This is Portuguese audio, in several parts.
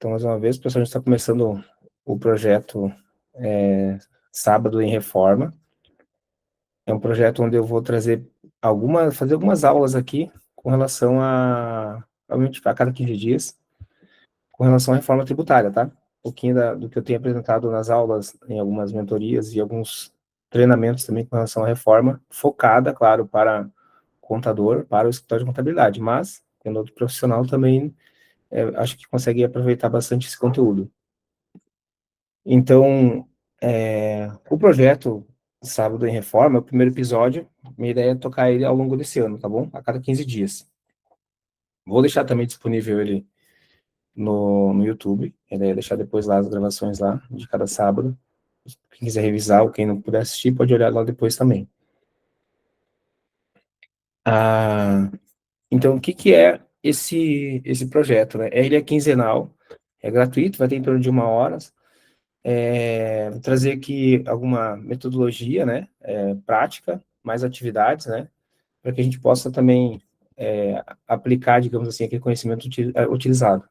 Então, mais uma vez, pessoal, a gente está começando o projeto Sábado em Reforma. É um projeto onde eu vou fazer algumas aulas aqui com relação provavelmente a cada 15 dias, com relação à reforma tributária, tá? Um pouquinho do que eu tenho apresentado nas aulas, em algumas mentorias e alguns treinamentos também com relação à reforma, focada, claro, para contador, para o escritório de contabilidade, mas, tendo outro profissional também, acho que consegue aproveitar bastante esse conteúdo. Então, o projeto Sábado em Reforma, o primeiro episódio, minha ideia é tocar ele ao longo desse ano, tá bom? A cada 15 dias. Vou deixar também disponível ele no YouTube, a ideia é deixar depois lá as gravações lá, de cada sábado. Quem quiser revisar ou quem não puder assistir, pode olhar lá depois também. Então, o que é esse projeto, né? Ele é quinzenal, é gratuito, vai ter em torno de 1 hora. Vou trazer aqui alguma metodologia, né, prática, mais atividades, né, para que a gente possa também aplicar, digamos assim, aquele conhecimento utilizado.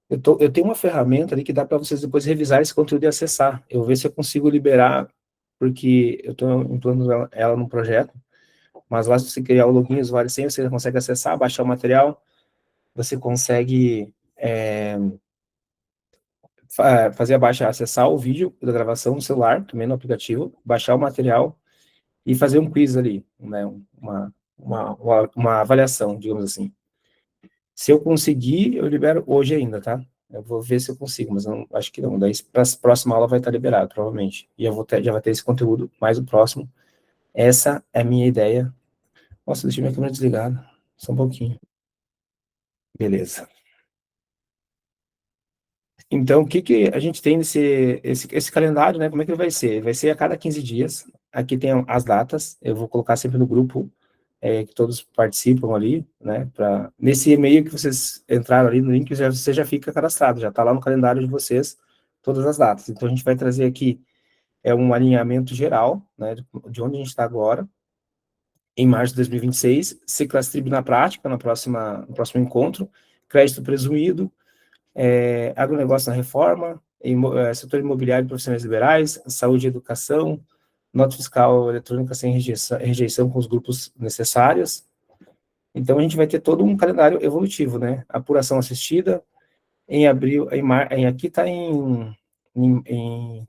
Eu tenho uma ferramenta ali que dá para vocês depois revisar esse conteúdo e acessar. Eu vou ver se eu consigo liberar, porque eu estou implantando ela no projeto, mas lá se você criar o login, usuário e senha, você consegue acessar, baixar o material, você consegue fazer a baixa, acessar o vídeo da gravação no celular, também no aplicativo, baixar o material e fazer um quiz ali, né, uma avaliação, digamos assim. Se eu conseguir, eu libero hoje ainda, tá? Eu vou ver se eu consigo, mas não, acho que não. Daí, para a próxima aula vai estar liberado, provavelmente. E já vai ter esse conteúdo, mais o próximo. Essa é a minha ideia. Nossa, deixei minha câmera desligada. Só um pouquinho. Beleza. Então, o que a gente tem esse calendário, né? Como é que ele vai ser? Vai ser a cada 15 dias. Aqui tem as datas. Eu vou colocar sempre no grupo, que todos participam ali, né? Nesse e-mail que vocês entraram ali no link, você já fica cadastrado, já está lá no calendário de vocês todas as datas. Então, a gente vai trazer aqui um alinhamento geral, né? De onde a gente está agora, em março de 2026, Ciclas Trib na prática, no próximo encontro, crédito presumido, agronegócio na reforma, setor imobiliário e profissionais liberais, saúde e educação, nota fiscal eletrônica sem rejeição com os grupos necessários. Então, a gente vai ter todo um calendário evolutivo, né? Apuração assistida, em abril, aqui está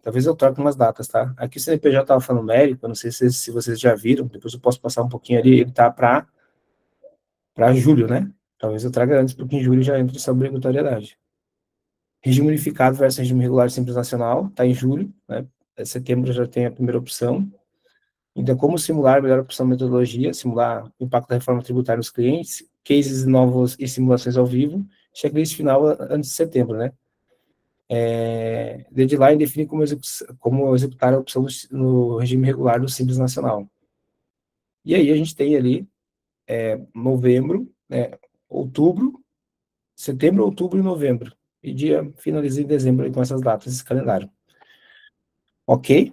talvez eu troque umas datas, tá? Aqui o CNPJ estava falando numérico, eu não sei se vocês já viram, depois eu posso passar um pouquinho ali, ele está para julho, né? Talvez eu traga antes, porque em julho já entra essa obrigatoriedade. Regime unificado versus regime regular simples nacional, está em julho, né? Setembro já tem a primeira opção. Então, como simular a melhor opção de metodologia, simular o impacto da reforma tributária nos clientes, cases novos e simulações ao vivo, checklist final antes de setembro, né? Deadline define como executar a opção no regime regular do Simples Nacional. E aí a gente tem ali novembro, outubro, setembro, outubro e novembro. E finaliza em dezembro com essas datas, esse calendário. Ok?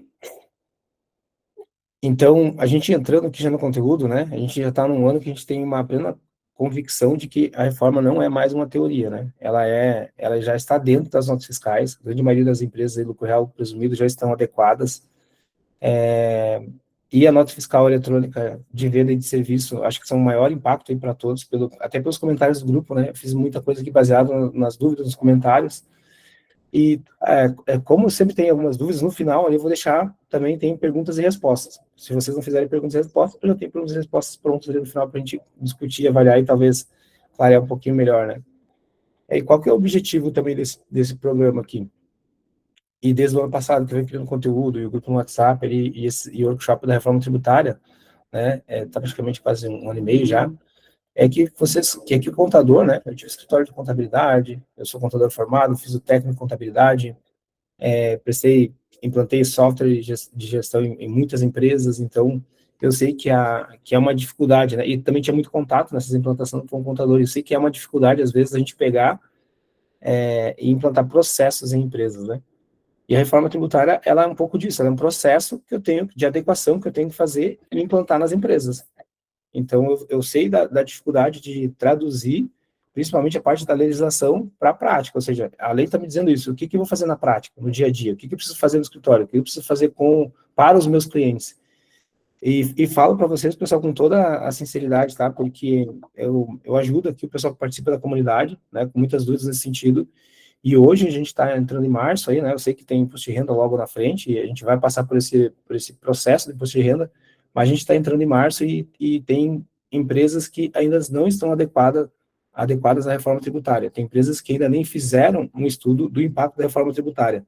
Então, a gente entrando aqui já no conteúdo, né? A gente já está num ano que a gente tem uma plena convicção de que a reforma não é mais uma teoria, né? Ela já está dentro das notas fiscais. A grande maioria das empresas de lucro real presumido já estão adequadas. E a nota fiscal eletrônica de venda e de serviço, acho que são o maior impacto aí para todos, até pelos comentários do grupo, né? Eu fiz muita coisa aqui baseado nas dúvidas, nos comentários. E como sempre tem algumas dúvidas, no final eu vou deixar, também tem perguntas e respostas. Se vocês não fizerem perguntas e respostas, eu já tenho perguntas e respostas prontas ali no final para a gente discutir, avaliar e talvez clarear um pouquinho melhor, né? E qual que é o objetivo também desse programa aqui? E desde o ano passado que eu venho criando conteúdo, e o grupo no WhatsApp e o workshop da reforma tributária, né? Tá praticamente quase 1 ano e meio já. Que o contador, né? Eu tive escritório de contabilidade, eu sou contador formado, fiz o técnico de contabilidade, implantei software de gestão em muitas empresas, então eu sei que é uma dificuldade, né? E também tinha muito contato nessas implantações com o contador, eu sei que é uma dificuldade, às vezes, a gente pegar e implantar processos em empresas, né? E a reforma tributária, ela é um pouco disso, ela é um processo que eu tenho, de adequação que eu tenho que fazer e implantar nas empresas. Então, eu sei da dificuldade de traduzir principalmente a parte da legislação para a prática, ou seja, a lei está me dizendo isso, o que eu vou fazer na prática, no dia a dia, o que eu preciso fazer no escritório, o que eu preciso fazer para os meus clientes. E falo para vocês, pessoal, com toda a sinceridade, tá? Porque eu ajudo aqui o pessoal que participa da comunidade, né, com muitas dúvidas nesse sentido, e hoje a gente está entrando em março aí, né? Eu sei que tem imposto de renda logo na frente, e a gente vai passar por esse processo de imposto de renda, mas a gente está entrando em março e tem empresas que ainda não estão adequadas à reforma tributária. Tem empresas que ainda nem fizeram um estudo do impacto da reforma tributária.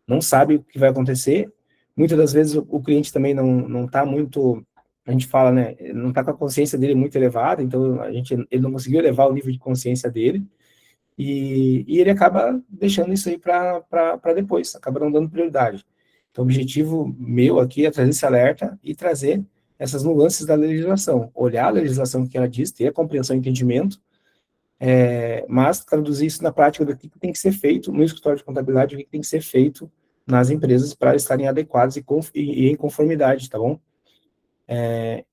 Não sabe o que vai acontecer. Muitas das vezes o cliente também não está muito, a gente fala, né? Não está com a consciência dele muito elevada, então ele não conseguiu elevar o nível de consciência dele. E ele acaba deixando isso aí para depois, acaba não dando prioridade. Então, o objetivo meu aqui é trazer esse alerta e trazer essas nuances da legislação, olhar a legislação que ela diz, ter a compreensão e entendimento, mas traduzir isso na prática do que tem que ser feito no escritório de contabilidade, o que tem que ser feito nas empresas para estarem adequadas e em conformidade, tá bom?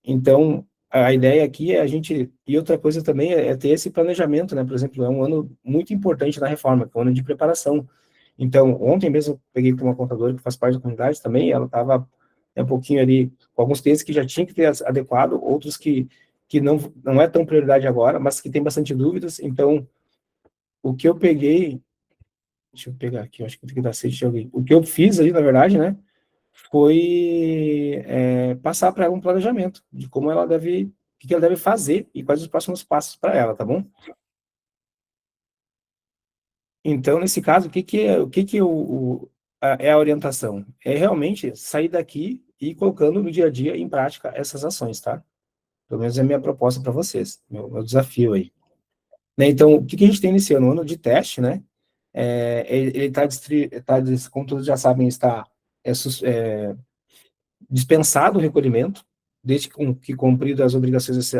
Então, a ideia aqui é a gente... E outra coisa também é ter esse planejamento, né? Por exemplo, é um ano muito importante na reforma, que é um ano de preparação. Então, ontem mesmo eu peguei com uma contadora que faz parte da comunidade também, ela estava um pouquinho ali, com alguns clientes que já tinham que ter adequado, outros que não é tão prioridade agora, mas que tem bastante dúvidas. Então, o que eu peguei... Deixa eu pegar aqui, eu acho que tem que dar sede de alguém. O que eu fiz ali, na verdade, né? Foi passar para ela um planejamento de como ela deve, o que ela deve fazer e quais os próximos passos para ela, tá bom? Então, nesse caso, é a orientação? É realmente sair daqui e ir colocando no dia a dia em prática essas ações, tá? Pelo menos é a minha proposta para vocês, meu desafio aí. Né, então, o que a gente tem nesse ano? Um ano de teste, né? Ele está, como todos já sabem, está dispensado o recolhimento, desde que cumprido as obrigações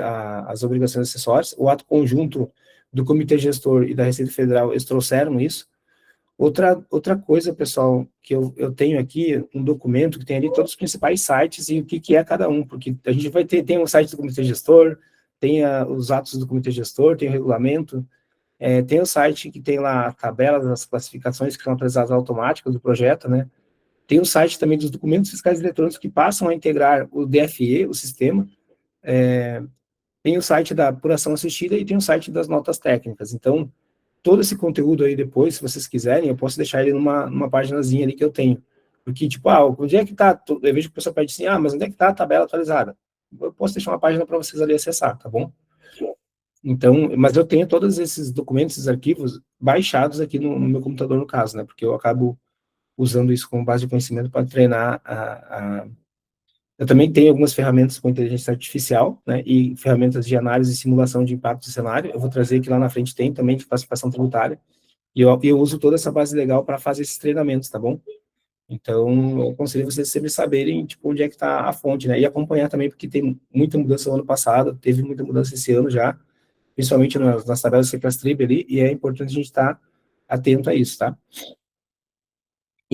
acessórias. O ato conjunto do Comitê Gestor e da Receita Federal, eles trouxeram isso. Outra coisa, pessoal, que eu tenho aqui, um documento que tem ali todos os principais sites e o que é cada um, porque a gente tem o site do Comitê Gestor, tem os atos do Comitê Gestor, tem o regulamento, tem o site que tem lá a tabela das classificações que são atualizadas automáticas do projeto, né? Tem o site também dos documentos fiscais eletrônicos que passam a integrar o DFE, o sistema. Tem o site da apuração assistida e tem o site das notas técnicas. Então, todo esse conteúdo aí depois, se vocês quiserem, eu posso deixar ele numa paginazinha ali que eu tenho. Porque, tipo, onde é que está? Eu vejo que o pessoal pede assim, mas onde é que está a tabela atualizada? Eu posso deixar uma página para vocês ali acessar, tá bom? Então, mas eu tenho todos esses documentos, esses arquivos baixados aqui no meu computador, no caso, né? Porque eu acabo usando isso como base de conhecimento para treinar Eu também tenho algumas ferramentas com inteligência artificial, né, e ferramentas de análise e simulação de impacto de cenário. Eu vou trazer aqui lá na frente, tem também de classificação tributária, e eu uso toda essa base legal para fazer esses treinamentos, tá bom? Então, eu aconselho vocês sempre saberem, tipo, onde é que está a fonte, né, e acompanhar também, porque tem muita mudança no ano passado, teve muita mudança esse ano já, principalmente nas tabelas Secastrib ali, e é importante a gente estar atento a isso, tá?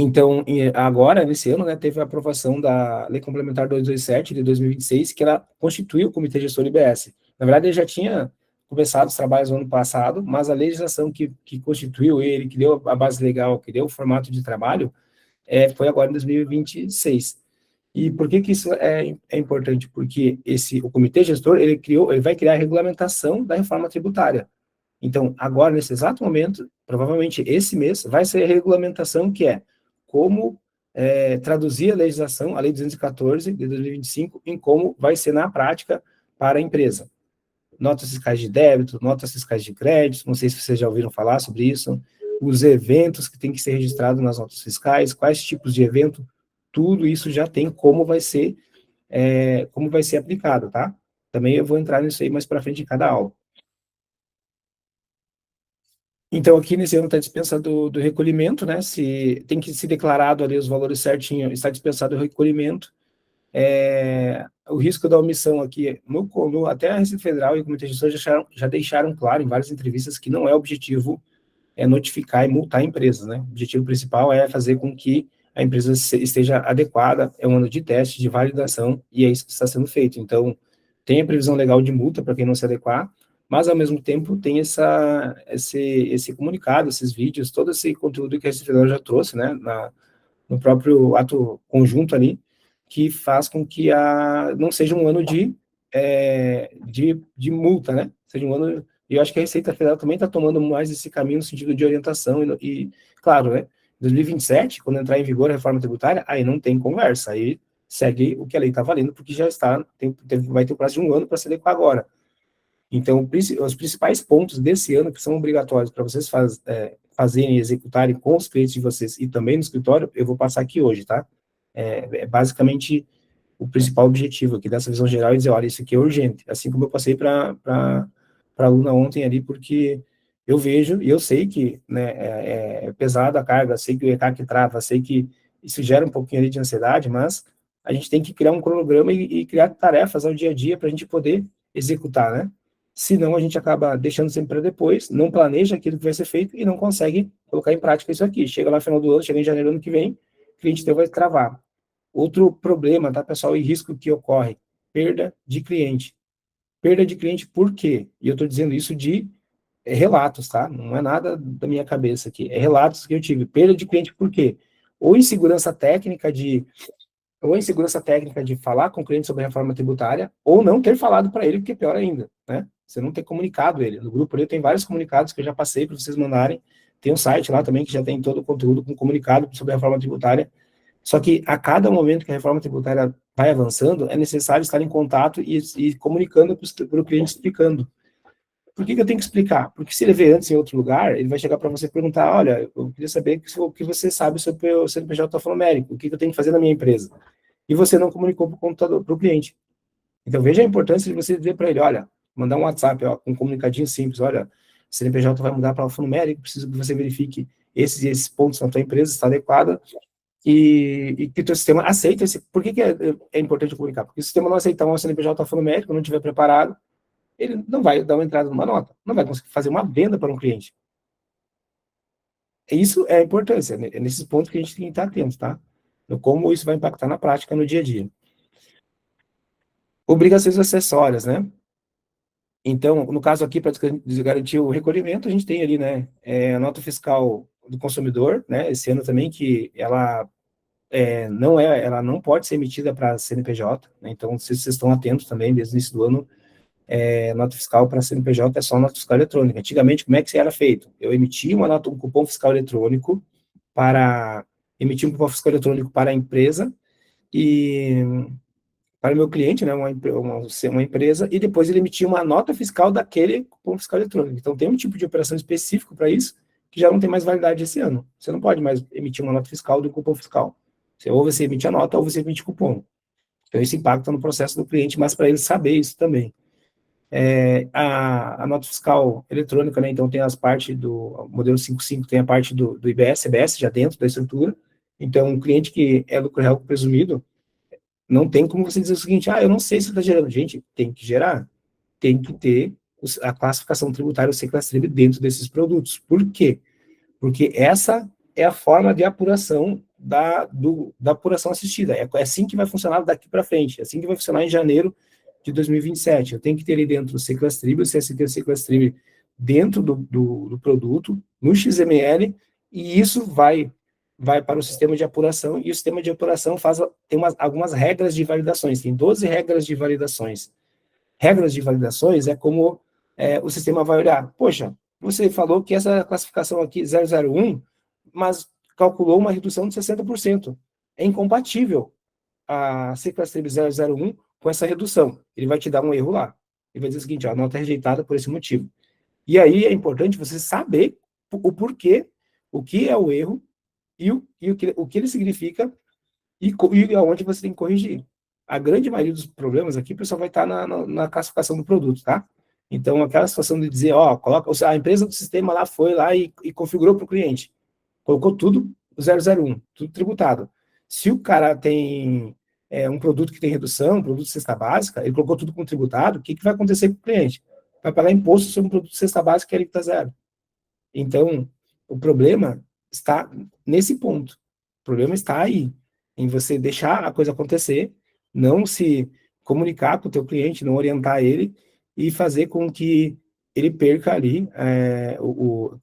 Então, agora, nesse ano, né, teve a aprovação da Lei Complementar 227 de 2026, que ela constituiu o Comitê Gestor IBS. Na verdade, ele já tinha começado os trabalhos no ano passado, mas a legislação que constituiu ele, que deu a base legal, que deu o formato de trabalho, foi agora em 2026. E por que isso é importante? Porque o Comitê Gestor, ele vai criar a regulamentação da reforma tributária. Então, agora, nesse exato momento, provavelmente esse mês, vai ser a regulamentação que é como traduzir a legislação, a Lei 214 de 2025, em como vai ser na prática para a empresa. Notas fiscais de débito, notas fiscais de crédito, não sei se vocês já ouviram falar sobre isso, os eventos que tem que ser registrados nas notas fiscais, quais tipos de evento, tudo isso já tem como vai ser aplicado, tá? Também eu vou entrar nisso aí mais para frente em cada aula. Então, aqui nesse ano está dispensado do recolhimento, né? Se tem que ser declarado ali os valores certinho, está dispensado o recolhimento. O risco da omissão aqui, até a Receita Federal e o Comitê de Gestor já deixaram claro em várias entrevistas que não é o objetivo notificar e multar empresas, né? O objetivo principal é fazer com que a empresa esteja adequada, é um ano de teste, de validação, e é isso que está sendo feito. Então, tem a previsão legal de multa para quem não se adequar, mas ao mesmo tempo tem esse comunicado, esses vídeos, todo esse conteúdo que a Receita Federal já trouxe, né, no próprio ato conjunto ali, que faz com que não seja um ano de multa, né? Seja um ano. E eu acho que a Receita Federal também está tomando mais esse caminho no sentido de orientação, claro, né? 2027, quando entrar em vigor a reforma tributária, aí não tem conversa, aí segue o que a lei está valendo, porque já está, vai ter o prazo de um ano para se adequar agora. Então, os principais pontos desse ano que são obrigatórios para vocês fazerem e executarem com os clientes de vocês e também no escritório, eu vou passar aqui hoje, tá? É basicamente o principal objetivo aqui dessa visão geral e dizer, olha, isso aqui é urgente. Assim como eu passei para a aluna ontem ali, porque eu vejo e eu sei que, né, é pesada a carga, sei que o ECAC trava, sei que isso gera um pouquinho ali de ansiedade, mas a gente tem que criar um cronograma e criar tarefas ao dia a dia para a gente poder executar, né? Senão a gente acaba deixando sempre para depois, não planeja aquilo que vai ser feito e não consegue colocar em prática isso aqui. Chega lá no final do ano, chega em janeiro do ano que vem, o cliente teu vai travar. Outro problema, tá, pessoal, e risco que ocorre, perda de cliente. Perda de cliente por quê? E eu estou dizendo isso de relatos, tá? Não é nada da minha cabeça aqui. É relatos que eu tive. Perda de cliente por quê? Ou insegurança técnica de falar com o cliente sobre a reforma tributária, ou não ter falado para ele, porque é pior ainda, né? Você não ter comunicado ele. No grupo ali tem vários comunicados que eu já passei para vocês mandarem. Tem um site lá também que já tem todo o conteúdo com comunicado sobre a reforma tributária. Só que a cada momento que a reforma tributária vai avançando, é necessário estar em contato e comunicando para o cliente, explicando. Por que eu tenho que explicar? Porque se ele vê antes em outro lugar, ele vai chegar para você e perguntar, olha, eu queria saber o que você sabe sobre o CNPJ alfanumérico, o que eu tenho que fazer na minha empresa. E você não comunicou para o computador, para o cliente. Então, veja a importância de você dizer para ele, olha, mandar um WhatsApp, ó, um comunicadinho simples, olha, o CNPJ vai mudar para alfanumérico, preciso que você verifique esses pontos na tua empresa, está adequada, e que o teu sistema aceita esse. Por que é importante comunicar? Porque se o sistema não aceitar um CNPJ alfanumérico, não estiver preparado, ele não vai dar uma entrada numa nota, não vai conseguir fazer uma venda para um cliente. Isso é a importância, é nesses pontos que a gente tem que estar atento, tá? Como isso vai impactar na prática, no dia a dia. Obrigações acessórias, né? Então, no caso aqui, para garantir o recolhimento, a gente tem ali, né, a nota fiscal do consumidor, né, esse ano também, que ela não pode ser emitida para CNPJ, né, então, se vocês estão atentos também, desde o início do ano, nota fiscal para CNPJ é só nota fiscal eletrônica. Antigamente, como é que era feito? Eu emitia um cupom fiscal eletrônico para a empresa e para o meu cliente, né, uma empresa, e depois ele emitia uma nota fiscal daquele cupom fiscal eletrônico. Então, tem um tipo de operação específico para isso, que já não tem mais validade esse ano. Você não pode mais emitir uma nota fiscal do cupom fiscal. Ou você emite a nota, ou você emite cupom. Então, isso impacta no processo do cliente, mas para ele saber isso também. A nota fiscal eletrônica, né, então tem as partes do modelo 55, tem a parte do IBS, CBS já dentro da estrutura. Então, um cliente que é lucro real presumido, não tem como você dizer o seguinte, eu não sei se está gerando. Gente, tem que gerar. Tem que ter a classificação tributária, o Seclastrib, dentro desses produtos. Por quê? Porque essa é a forma de apuração da apuração assistida. É assim que vai funcionar daqui para frente. É assim que vai funcionar em janeiro de 2027. Eu tenho que ter ali dentro o Seclastrib, o CST Seclastrib dentro do produto, no XML, e isso vai para o sistema de apuração, e o sistema de apuração tem algumas regras de validações, tem 12 regras de validações. Regras de validações é como o sistema vai olhar, poxa, você falou que essa classificação aqui 001, mas calculou uma redução de 60%. É incompatível a Seclastrib 001 com essa redução. Ele vai te dar um erro lá. Ele vai dizer o seguinte, a nota é rejeitada por esse motivo. E aí é importante você saber o porquê, o que é o erro, e o que ele significa e aonde você tem que corrigir. A grande maioria dos problemas aqui, o pessoal vai estar na classificação do produto, tá? Então, aquela situação de dizer, a empresa do sistema lá foi lá e configurou para o cliente. Colocou tudo 001, tudo tributado. Se o cara tem um produto que tem redução, um produto de cesta básica, ele colocou tudo como tributado, o que vai acontecer com o cliente? Vai pagar imposto sobre um produto de cesta básica que é alíquota zero. Então, o problema está nesse ponto. O problema está aí, em você deixar a coisa acontecer, não se comunicar com o teu cliente, não orientar ele e fazer com que ele perca ali,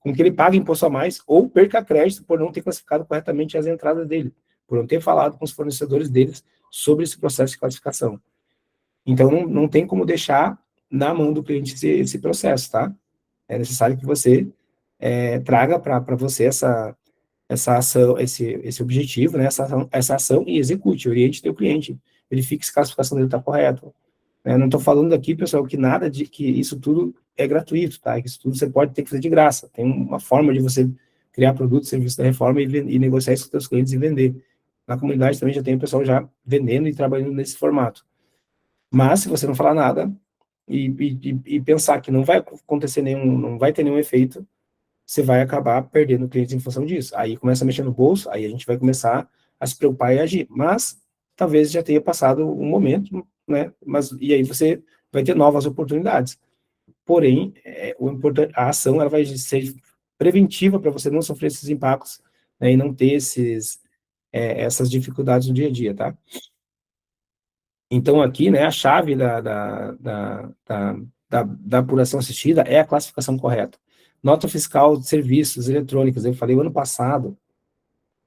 com que ele pague imposto a mais, ou perca crédito por não ter classificado corretamente as entradas dele, por não ter falado com os fornecedores deles sobre esse processo de classificação. Então, não tem como deixar na mão do cliente esse processo, tá? É necessário que você traga para você essa ação, esse objetivo, né, essa ação e execute, oriente teu cliente, verifique se a classificação dele está correta. Não estou falando aqui, pessoal, que nada de que isso tudo é gratuito, tá? Que isso tudo você pode ter que fazer de graça. Tem uma forma de você criar produto, serviço da reforma e negociar isso com seus clientes e vender. Na comunidade também já tem o pessoal já vendendo e trabalhando nesse formato. Mas se você não falar nada e pensar que não vai acontecer não vai ter nenhum efeito, você vai acabar perdendo clientes em função disso. Aí começa a mexer no bolso, aí a gente vai começar a se preocupar e agir. Mas talvez já tenha passado um momento, né? E aí você vai ter novas oportunidades. Porém, a ação ela vai ser preventiva para você não sofrer esses impactos, né, e não ter essas dificuldades no dia a dia, tá? Então, aqui, né, a chave da apuração assistida é a classificação correta. Nota fiscal de serviços eletrônicos, eu falei o ano passado,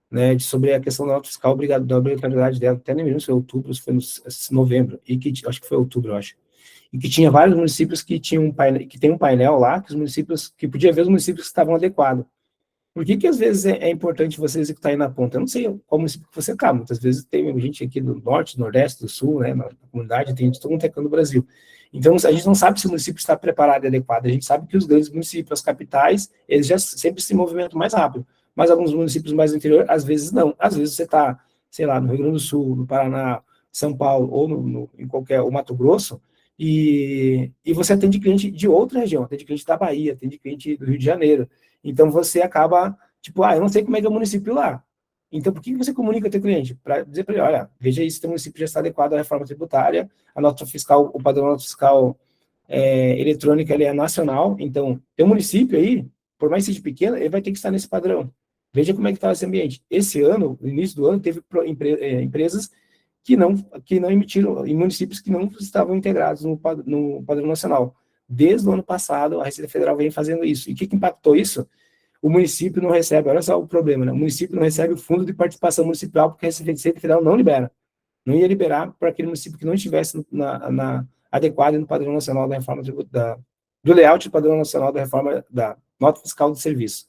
né, sobre a questão da nota fiscal, da obrigatoriedade dela, até nem lembro se foi outubro, se foi no novembro, acho que foi outubro, eu acho. E que tinha vários municípios que tinham que tem um painel lá, que os municípios, que podia ver os municípios que estavam adequados. Por que às vezes é importante você executar aí na ponta? Eu não sei qual município que você está, muitas vezes tem gente aqui do norte, do nordeste, do sul, né, na comunidade, tem de todo mundo tecando no Brasil. Então, a gente não sabe se o município está preparado e adequado, a gente sabe que os grandes municípios, as capitais, eles já sempre se movimentam mais rápido, mas alguns municípios mais do interior, às vezes não. Às vezes você está, sei lá, no Rio Grande do Sul, no Paraná, São Paulo, ou em qualquer, o Mato Grosso, e você atende cliente de outra região, atende cliente da Bahia, atende cliente do Rio de Janeiro. Então, você acaba, tipo, eu não sei como é que é o município lá. Então, por que você comunica com o teu cliente? Para dizer para ele, olha, veja aí se o teu município já está adequado à reforma tributária, a nota fiscal, o padrão nota fiscal eletrônica, ele é nacional, então, teu município aí, por mais que seja pequeno, ele vai ter que estar nesse padrão. Veja como é que está esse ambiente. Esse ano, no início do ano, teve empresas que não emitiram, em municípios que não estavam integrados no padrão nacional. Desde o ano passado, a Receita Federal vem fazendo isso. E o que impactou isso? O município não recebe, olha só o problema, né? O município não recebe o fundo de participação municipal porque a Receita Federal não libera. Não ia liberar para aquele município que não estivesse adequado no padrão nacional da reforma do layout do padrão nacional da reforma da nota fiscal do serviço.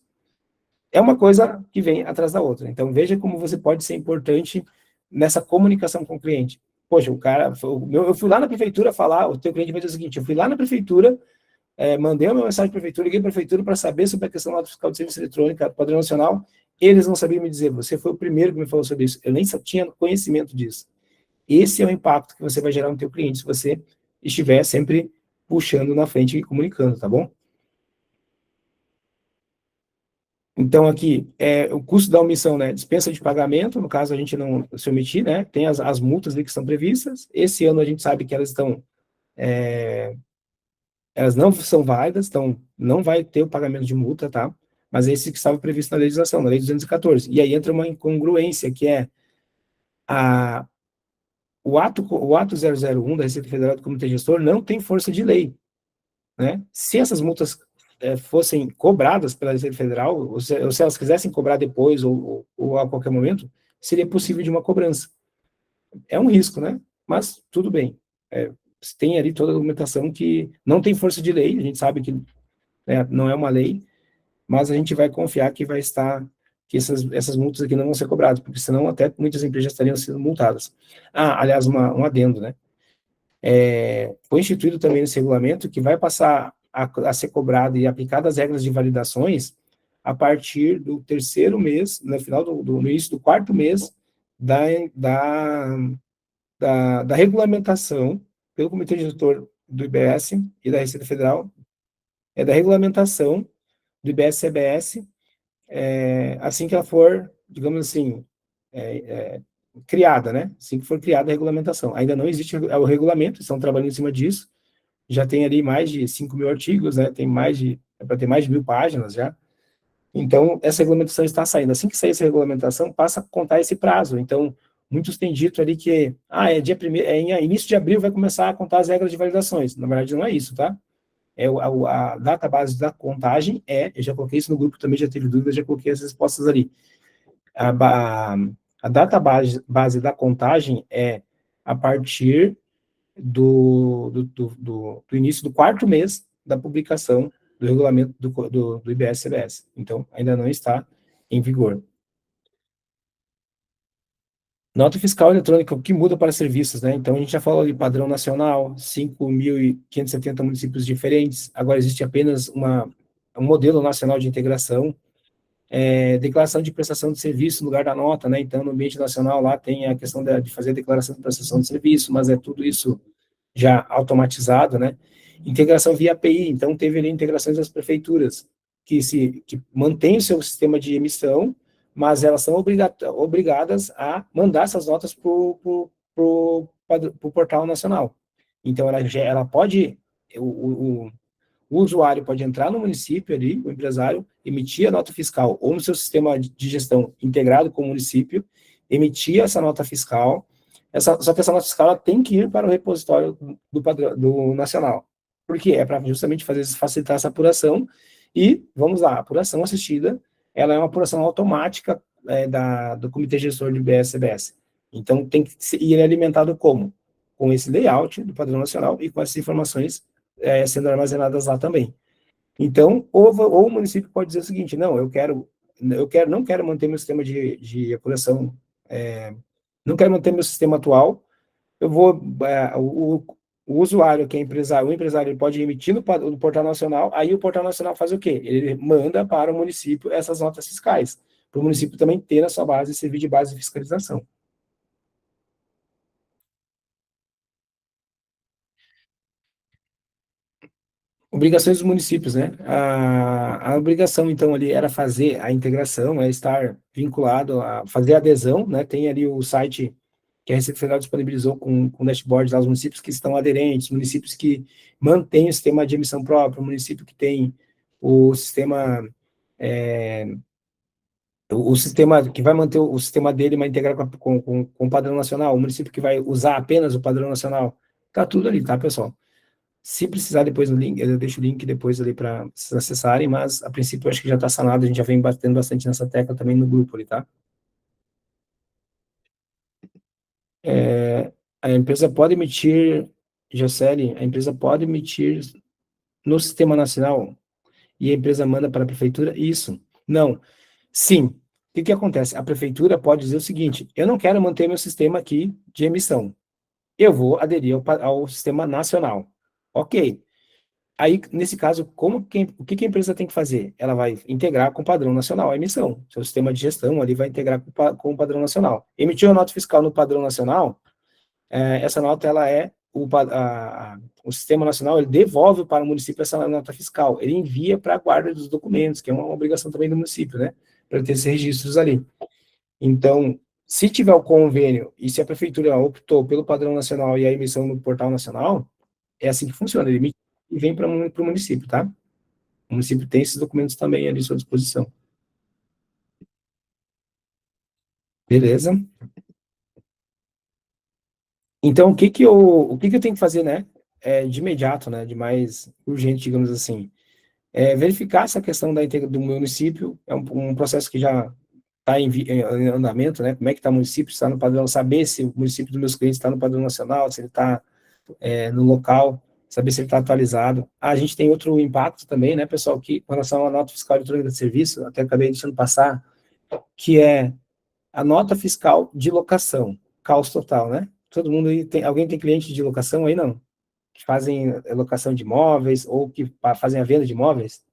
É uma coisa que vem atrás da outra. Então, veja como você pode ser importante nessa comunicação com o cliente. Poxa, eu fui lá na prefeitura falar, o teu cliente vai dizer o seguinte, eu fui lá na prefeitura, mandei uma mensagem para a prefeitura, liguei para a prefeitura para saber sobre a questão da nota fiscal de serviço eletrônico, padrão nacional, eles não sabiam me dizer, você foi o primeiro que me falou sobre isso, eu nem tinha conhecimento disso. Esse é o impacto que você vai gerar no teu cliente, se você estiver sempre puxando na frente e comunicando, tá bom? Então, aqui, o custo da omissão, né? Dispensa de pagamento, no caso, a gente não se omitir, né? Tem as multas ali que são previstas. Esse ano a gente sabe que elas não são válidas, então não vai ter o pagamento de multa, tá? Mas esse que estava previsto na legislação, na lei 214. E aí entra uma incongruência, que é o ato 001 da Receita Federal do Comitê Gestor não tem força de lei, né? Se essas multas fossem cobradas pela Receita Federal, ou se elas quisessem cobrar depois ou a qualquer momento, seria possível de uma cobrança. É um risco, né? Mas tudo bem. Tem ali toda a documentação que não tem força de lei, a gente sabe que não é uma lei, mas a gente vai confiar que vai estar, que essas multas aqui não vão ser cobradas, porque senão até muitas empresas já estariam sendo multadas. Aliás, um adendo, né? Foi instituído também nesse regulamento que vai passar a ser cobrado e aplicado as regras de validações a partir do terceiro mês, no final no início do quarto mês da regulamentação pelo Comitê Gestor do IBS e da Receita Federal, da regulamentação do IBS-CBS, assim que ela for, digamos assim, criada, né? Assim que for criada a regulamentação. Ainda não existe o regulamento, estão trabalhando em cima disso, já tem ali mais de 5.000 artigos, né? Para ter mais de 1.000 páginas já. Então, essa regulamentação está saindo. Assim que sair essa regulamentação, passa a contar esse prazo. Então, muitos têm dito ali que em início de abril vai começar a contar as regras de validações. Na verdade, não é isso, tá? a database da contagem eu já coloquei isso no grupo também, já teve dúvida, já coloquei as respostas ali. A database da contagem é a partir do início do quarto mês da publicação do regulamento do IBS-CBS. Então, ainda não está em vigor. Nota fiscal eletrônica, o que muda para serviços, né? Então, a gente já falou de padrão nacional, 5.570 municípios diferentes, agora existe apenas um modelo nacional de integração, declaração de prestação de serviço no lugar da nota, né? Então, no ambiente nacional, lá tem a questão de fazer a declaração de prestação de serviço, mas é tudo isso já automatizado, né? Integração via API, então teve ali integrações das prefeituras, que mantêm o seu sistema de emissão, mas elas são obrigadas a mandar essas notas para o portal nacional. Então, ela pode, o usuário pode entrar no município ali, o empresário, emitir a nota fiscal, ou no seu sistema de gestão integrado com o município, emitir essa nota fiscal, só que essa nota fiscal ela tem que ir para o repositório do nacional. Por quê? É para justamente facilitar essa apuração, e, vamos lá, a apuração assistida, ela é uma apuração automática do Comitê Gestor de BS-CBS. Então, e ele é alimentado como? Com esse layout do padrão nacional e com essas informações sendo armazenadas lá também. Então, ou o município pode dizer o seguinte: não, não quero manter meu sistema de apuração, não quero manter meu sistema atual, eu vou, o usuário que é empresário, o empresário ele pode emitir no Portal Nacional, aí o Portal Nacional faz o quê? Ele manda para o município essas notas fiscais, para o município também ter na sua base, servir de base de fiscalização. Obrigações dos municípios, né? A obrigação, então, ali era fazer a integração, estar vinculado a fazer a adesão, né? Tem ali o site que a Receita Federal disponibilizou com dashboards aos municípios que estão aderentes, municípios que mantêm o sistema de emissão próprio, município que tem o sistema, o sistema que vai manter o sistema dele, vai integrar com o padrão nacional, o município que vai usar apenas o padrão nacional. Tá tudo ali, tá, pessoal? Se precisar depois no link, eu deixo o link depois ali para vocês acessarem, mas a princípio eu acho que já está sanado, a gente já vem batendo bastante nessa tecla também no grupo ali, tá? A empresa pode emitir, Jocely, a empresa pode emitir no Sistema Nacional e a empresa manda para a prefeitura? Isso. Não. Sim. O que acontece? A prefeitura pode dizer o seguinte: eu não quero manter meu sistema aqui de emissão. Eu vou aderir ao Sistema Nacional. Ok. Aí, nesse caso, o que a empresa tem que fazer? Ela vai integrar com o padrão nacional a emissão. Seu sistema de gestão ali vai integrar com o padrão nacional. Emitiu a nota fiscal no padrão nacional, essa nota ela o sistema nacional ele devolve para o município essa nota fiscal. Ele envia para a guarda dos documentos, que é uma obrigação também do município, né? Para ter esses registros ali. Então, se tiver o convênio e se a prefeitura optou pelo padrão nacional e a emissão no portal nacional, é assim que funciona. Ele emite e vem para o município, tá? O município tem esses documentos também ali à sua disposição. Beleza? Então, o que eu tenho que fazer, né? De imediato, né? De mais urgente, digamos assim. Verificar essa questão do município. É um processo que já está em andamento, né? Como é que está o município, está no padrão, saber se o município dos meus clientes está no padrão nacional, se ele está no local, saber se ele está atualizado. A gente tem outro impacto também, né, pessoal, que com relação à nota fiscal eletrônica de serviço, até acabei deixando passar, que é a nota fiscal de locação, caos total, né? Todo mundo aí alguém tem cliente de locação aí, não? Que fazem locação de imóveis ou que fazem a venda de imóveis?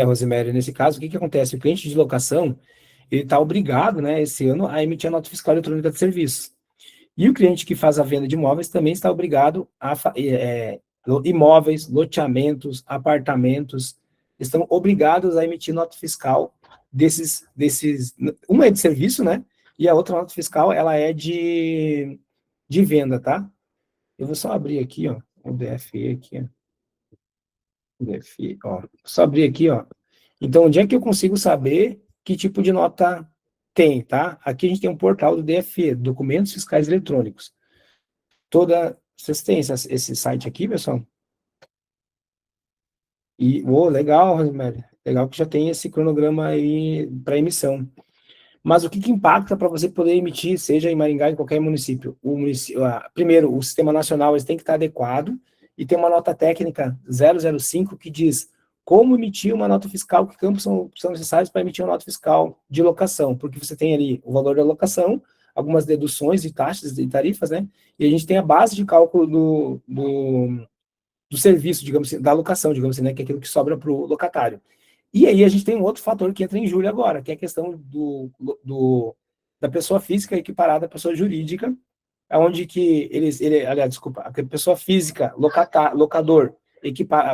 Rosemary, nesse caso, o que acontece? O cliente de locação, ele está obrigado, né, esse ano, a emitir a nota fiscal eletrônica de serviços. E o cliente que faz a venda de imóveis também está obrigado imóveis, loteamentos, apartamentos, estão obrigados a emitir nota fiscal uma é de serviço, né? E a outra nota fiscal, ela é de venda, tá? Eu vou só abrir aqui, ó, o DFE aqui, ó. O DFE, ó. Só abrir aqui, ó. Então, onde é que eu consigo saber que tipo de nota Tem, tá? Aqui a gente tem um portal do DFE, Documentos Fiscais Eletrônicos. Vocês têm esse site aqui, pessoal? E, legal, Rosemary. Legal que já tem esse cronograma aí para emissão. Mas o que impacta para você poder emitir, seja em Maringá, em qualquer município? Primeiro, o sistema nacional ele tem que estar adequado e tem uma nota técnica 005 que diz como emitir uma nota fiscal, que campos são necessários para emitir uma nota fiscal de locação, porque você tem ali o valor da locação, algumas deduções de taxas e tarifas, né? E a gente tem a base de cálculo do serviço, digamos assim, da locação, digamos assim, né? Que é aquilo que sobra para o locatário. E aí a gente tem um outro fator que entra em julho agora, que é a questão da pessoa física equiparada à pessoa jurídica, onde que aliás, desculpa, a pessoa física, locador,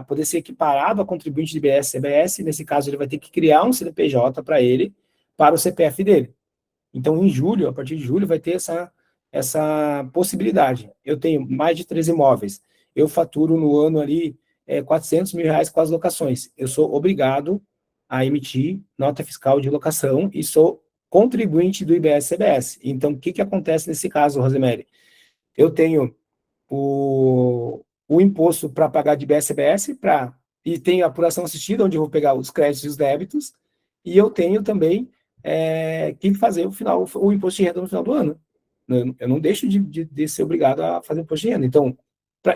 poder ser equiparado a contribuinte de IBS, CBS, nesse caso ele vai ter que criar um CNPJ para ele, para o CPF dele. Então, em julho, a partir de julho, vai ter essa possibilidade. Eu tenho mais de 3 imóveis, eu faturo no ano ali 400 mil reais com as locações. Eu sou obrigado a emitir nota fiscal de locação e sou contribuinte do IBS-CBS. Então, o que acontece nesse caso, Rosemary? Eu tenho o imposto para pagar de IBS-CBS, e tenho a apuração assistida, onde eu vou pegar os créditos e os débitos, e eu tenho também que fazer o imposto de renda no final do ano. Eu não deixo de ser obrigado a fazer imposto de renda. Então,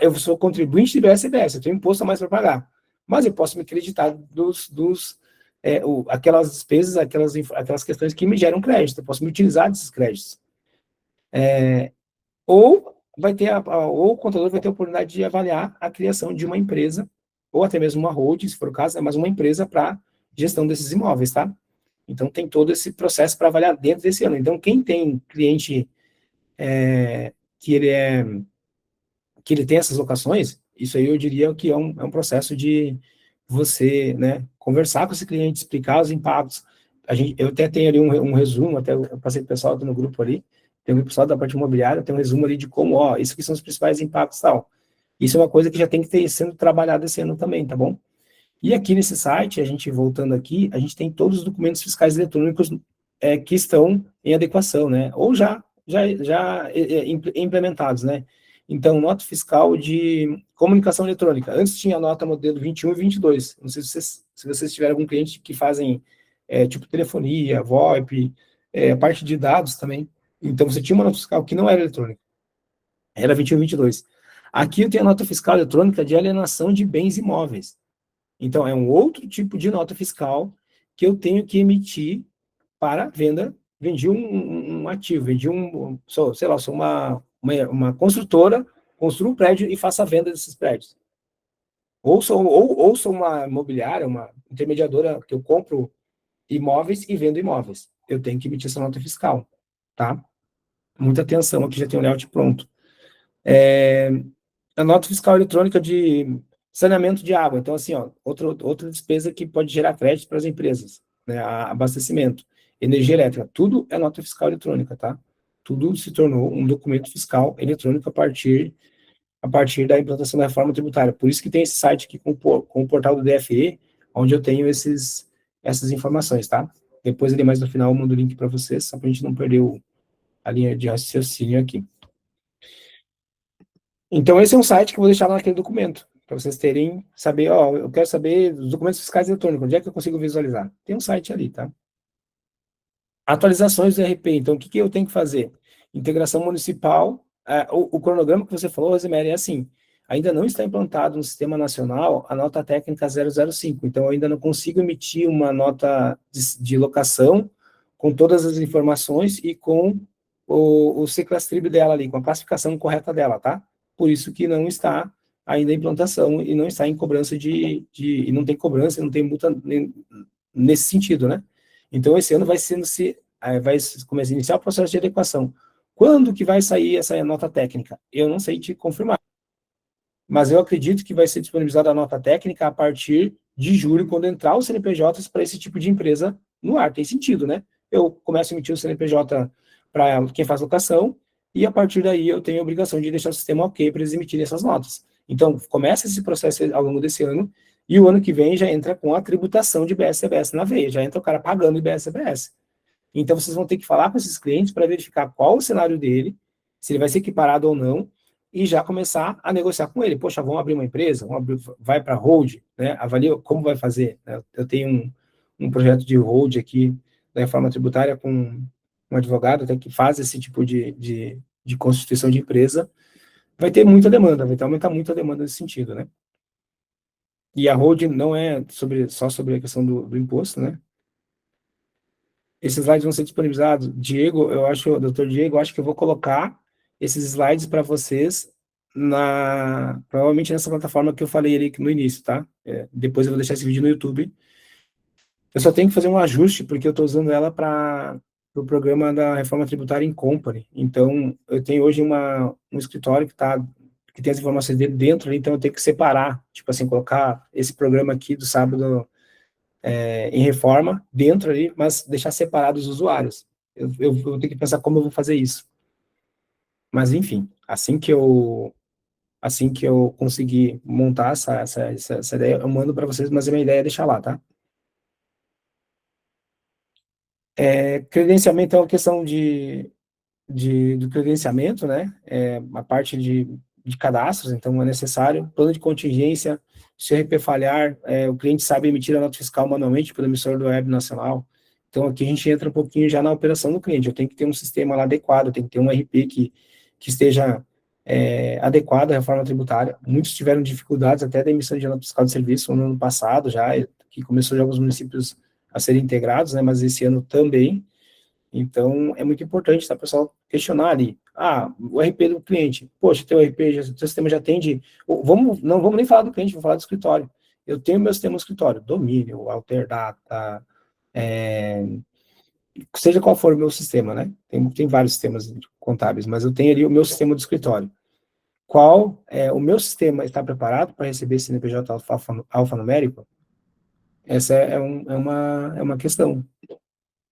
eu sou contribuinte de IBS-CBS, eu tenho imposto a mais para pagar, mas eu posso me acreditar aquelas despesas, aquelas questões que me geram crédito, eu posso me utilizar desses créditos. Ou o contador vai ter a oportunidade de avaliar a criação de uma empresa, ou até mesmo uma holding, se for o caso, mas uma empresa para gestão desses imóveis, tá? Então, tem todo esse processo para avaliar dentro desse ano. Então, quem tem cliente que ele tem essas locações, isso aí eu diria que é um processo de você, né, conversar com esse cliente, explicar os impactos. Eu até tenho ali um resumo, até eu passei para o pessoal no grupo ali, tem um pessoal da parte imobiliária, tem um resumo ali de como, isso aqui são os principais impactos e tal. Isso é uma coisa que já tem que ter sendo trabalhada esse ano também, tá bom? E aqui nesse site, a gente voltando aqui, a gente tem todos os documentos fiscais eletrônicos que estão em adequação, né? Ou já implementados, né? Então, nota fiscal de comunicação eletrônica. Antes tinha a nota modelo 21 e 22. Não sei se vocês tiverem algum cliente que fazem tipo telefonia, VoIP, parte de dados também. Então, você tinha uma nota fiscal que não era eletrônica. Era 21 e 22. Aqui eu tenho a nota fiscal eletrônica de alienação de bens imóveis. Então, é um outro tipo de nota fiscal que eu tenho que emitir para venda. Vendi um ativo, sou uma construtora, construo um prédio e faço a venda desses prédios. Ou sou uma imobiliária, uma intermediadora que eu compro imóveis e vendo imóveis. Eu tenho que emitir essa nota fiscal, tá? Muita atenção, aqui já tem o layout pronto. A nota fiscal eletrônica de saneamento de água. Então, assim, outra despesa que pode gerar crédito para as empresas, né? Abastecimento, energia elétrica, tudo é nota fiscal eletrônica, tá? Tudo se tornou um documento fiscal eletrônico a partir da implantação da reforma tributária. Por isso que tem esse site aqui com o portal do DFE, onde eu tenho essas informações, tá? Depois, ali mais no final, eu mando o link para vocês, só para a gente não perder a linha de raciocínio aqui. Então, esse é um site que eu vou deixar lá naquele documento, para vocês saber, eu quero saber dos documentos fiscais eletrônicos, onde é que eu consigo visualizar? Tem um site ali, tá? Atualizações do RP, então, o que eu tenho que fazer? Integração municipal, o cronograma que você falou, Rosemary, é assim, ainda não está implantado no Sistema Nacional a nota técnica 005, então eu ainda não consigo emitir uma nota de locação com todas as informações e com o Seclastrib dela ali, com a classificação correta dela, tá? Por isso que não está ainda em implantação e não está em cobrança e não tem cobrança, não tem multa nesse sentido, né? Então, esse ano vai começar a iniciar o processo de adequação. Quando que vai sair essa nota técnica? Eu não sei te confirmar, mas eu acredito que vai ser disponibilizada a nota técnica a partir de julho, quando entrar os CNPJs para esse tipo de empresa no ar. Tem sentido, né? Eu começo a emitir o CNPJ para quem faz locação, e a partir daí eu tenho a obrigação de deixar o sistema ok para eles emitirem essas notas. Então, começa esse processo ao longo desse ano, e o ano que vem já entra com a tributação de IBS-CBS na veia, já entra o cara pagando IBS-CBS. Então, vocês vão ter que falar com esses clientes para verificar qual o cenário dele, se ele vai ser equiparado ou não, e já começar a negociar com ele. Poxa, vamos abrir uma empresa? Vai para hold, né? Avalia como vai fazer. Né? Eu tenho um projeto de hold aqui da reforma tributária com um advogado até que faz esse tipo de constituição de empresa. Vai ter muita demanda, vai aumentar muito a demanda nesse sentido, né? E a hold não é só sobre a questão do imposto, né? Esses slides vão ser disponibilizados. Diego, doutor Diego, eu acho que eu vou colocar esses slides para vocês provavelmente nessa plataforma que eu falei ali no início, tá? Depois eu vou deixar esse vídeo no YouTube. Eu só tenho que fazer um ajuste, porque eu estou usando ela para o programa da Reforma Tributária em Company. Então, eu tenho hoje um escritório que tem as informações dele dentro, então eu tenho que separar, tipo assim, colocar esse programa aqui do sábado em reforma dentro ali, mas deixar separados os usuários. Eu vou ter que pensar como eu vou fazer isso. Mas, enfim, assim que eu conseguir montar essa ideia, eu mando para vocês, mas a minha ideia é deixar lá, tá? Credenciamento é uma questão do credenciamento, né? A parte de cadastros, então é necessário. Plano de contingência, se o RP falhar, o cliente sabe emitir a nota fiscal manualmente pelo emissor do Web Nacional. Então aqui a gente entra um pouquinho já na operação do cliente. Eu tenho que ter um sistema lá adequado, eu tenho que ter um RP que esteja adequado à reforma tributária. Muitos tiveram dificuldades até da emissão de nota fiscal de serviço no ano passado já, que começou já alguns municípios a serem integrados, né? Mas esse ano também. Então, é muito importante, tá, pessoal, questionar ali. O RP do cliente. Poxa, teu RP, teu sistema já atende. Não vamos nem falar do cliente, vamos falar do escritório. Eu tenho meu sistema no escritório, domínio, Alterdata, seja qual for o meu sistema, né? Tem vários sistemas contábeis, mas eu tenho ali o meu sistema do escritório. O meu sistema está preparado para receber esse CNPJ alfanumérico? Essa é uma questão.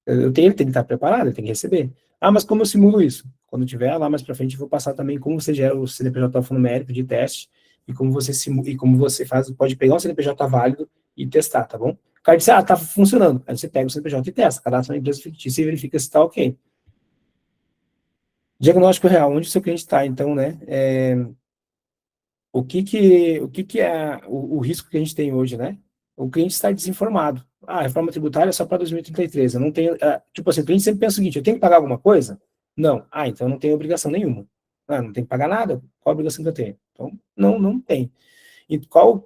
Ele tem que estar preparado, ele tem que receber. Mas como eu simulo isso? Quando tiver lá mais para frente, eu vou passar também como você gera o CNPJ alfanumérico de teste e como você simula, e como você faz, pode pegar um CNPJ válido e testar, tá bom? O cara disse, tá funcionando. Aí você pega o CNPJ e testa, cadastra uma empresa fictícia e verifica se está ok. Diagnóstico real, onde o seu cliente está, então, né? O que é o risco que a gente tem hoje, né? O cliente está desinformado. A reforma tributária é só para 2033. Eu não tenho, tipo assim, o cliente sempre pensa o seguinte: eu tenho que pagar alguma coisa? Não. Então eu não tenho obrigação nenhuma. Não tenho que pagar nada. Qual a obrigação que eu tenho? Então, não tem. E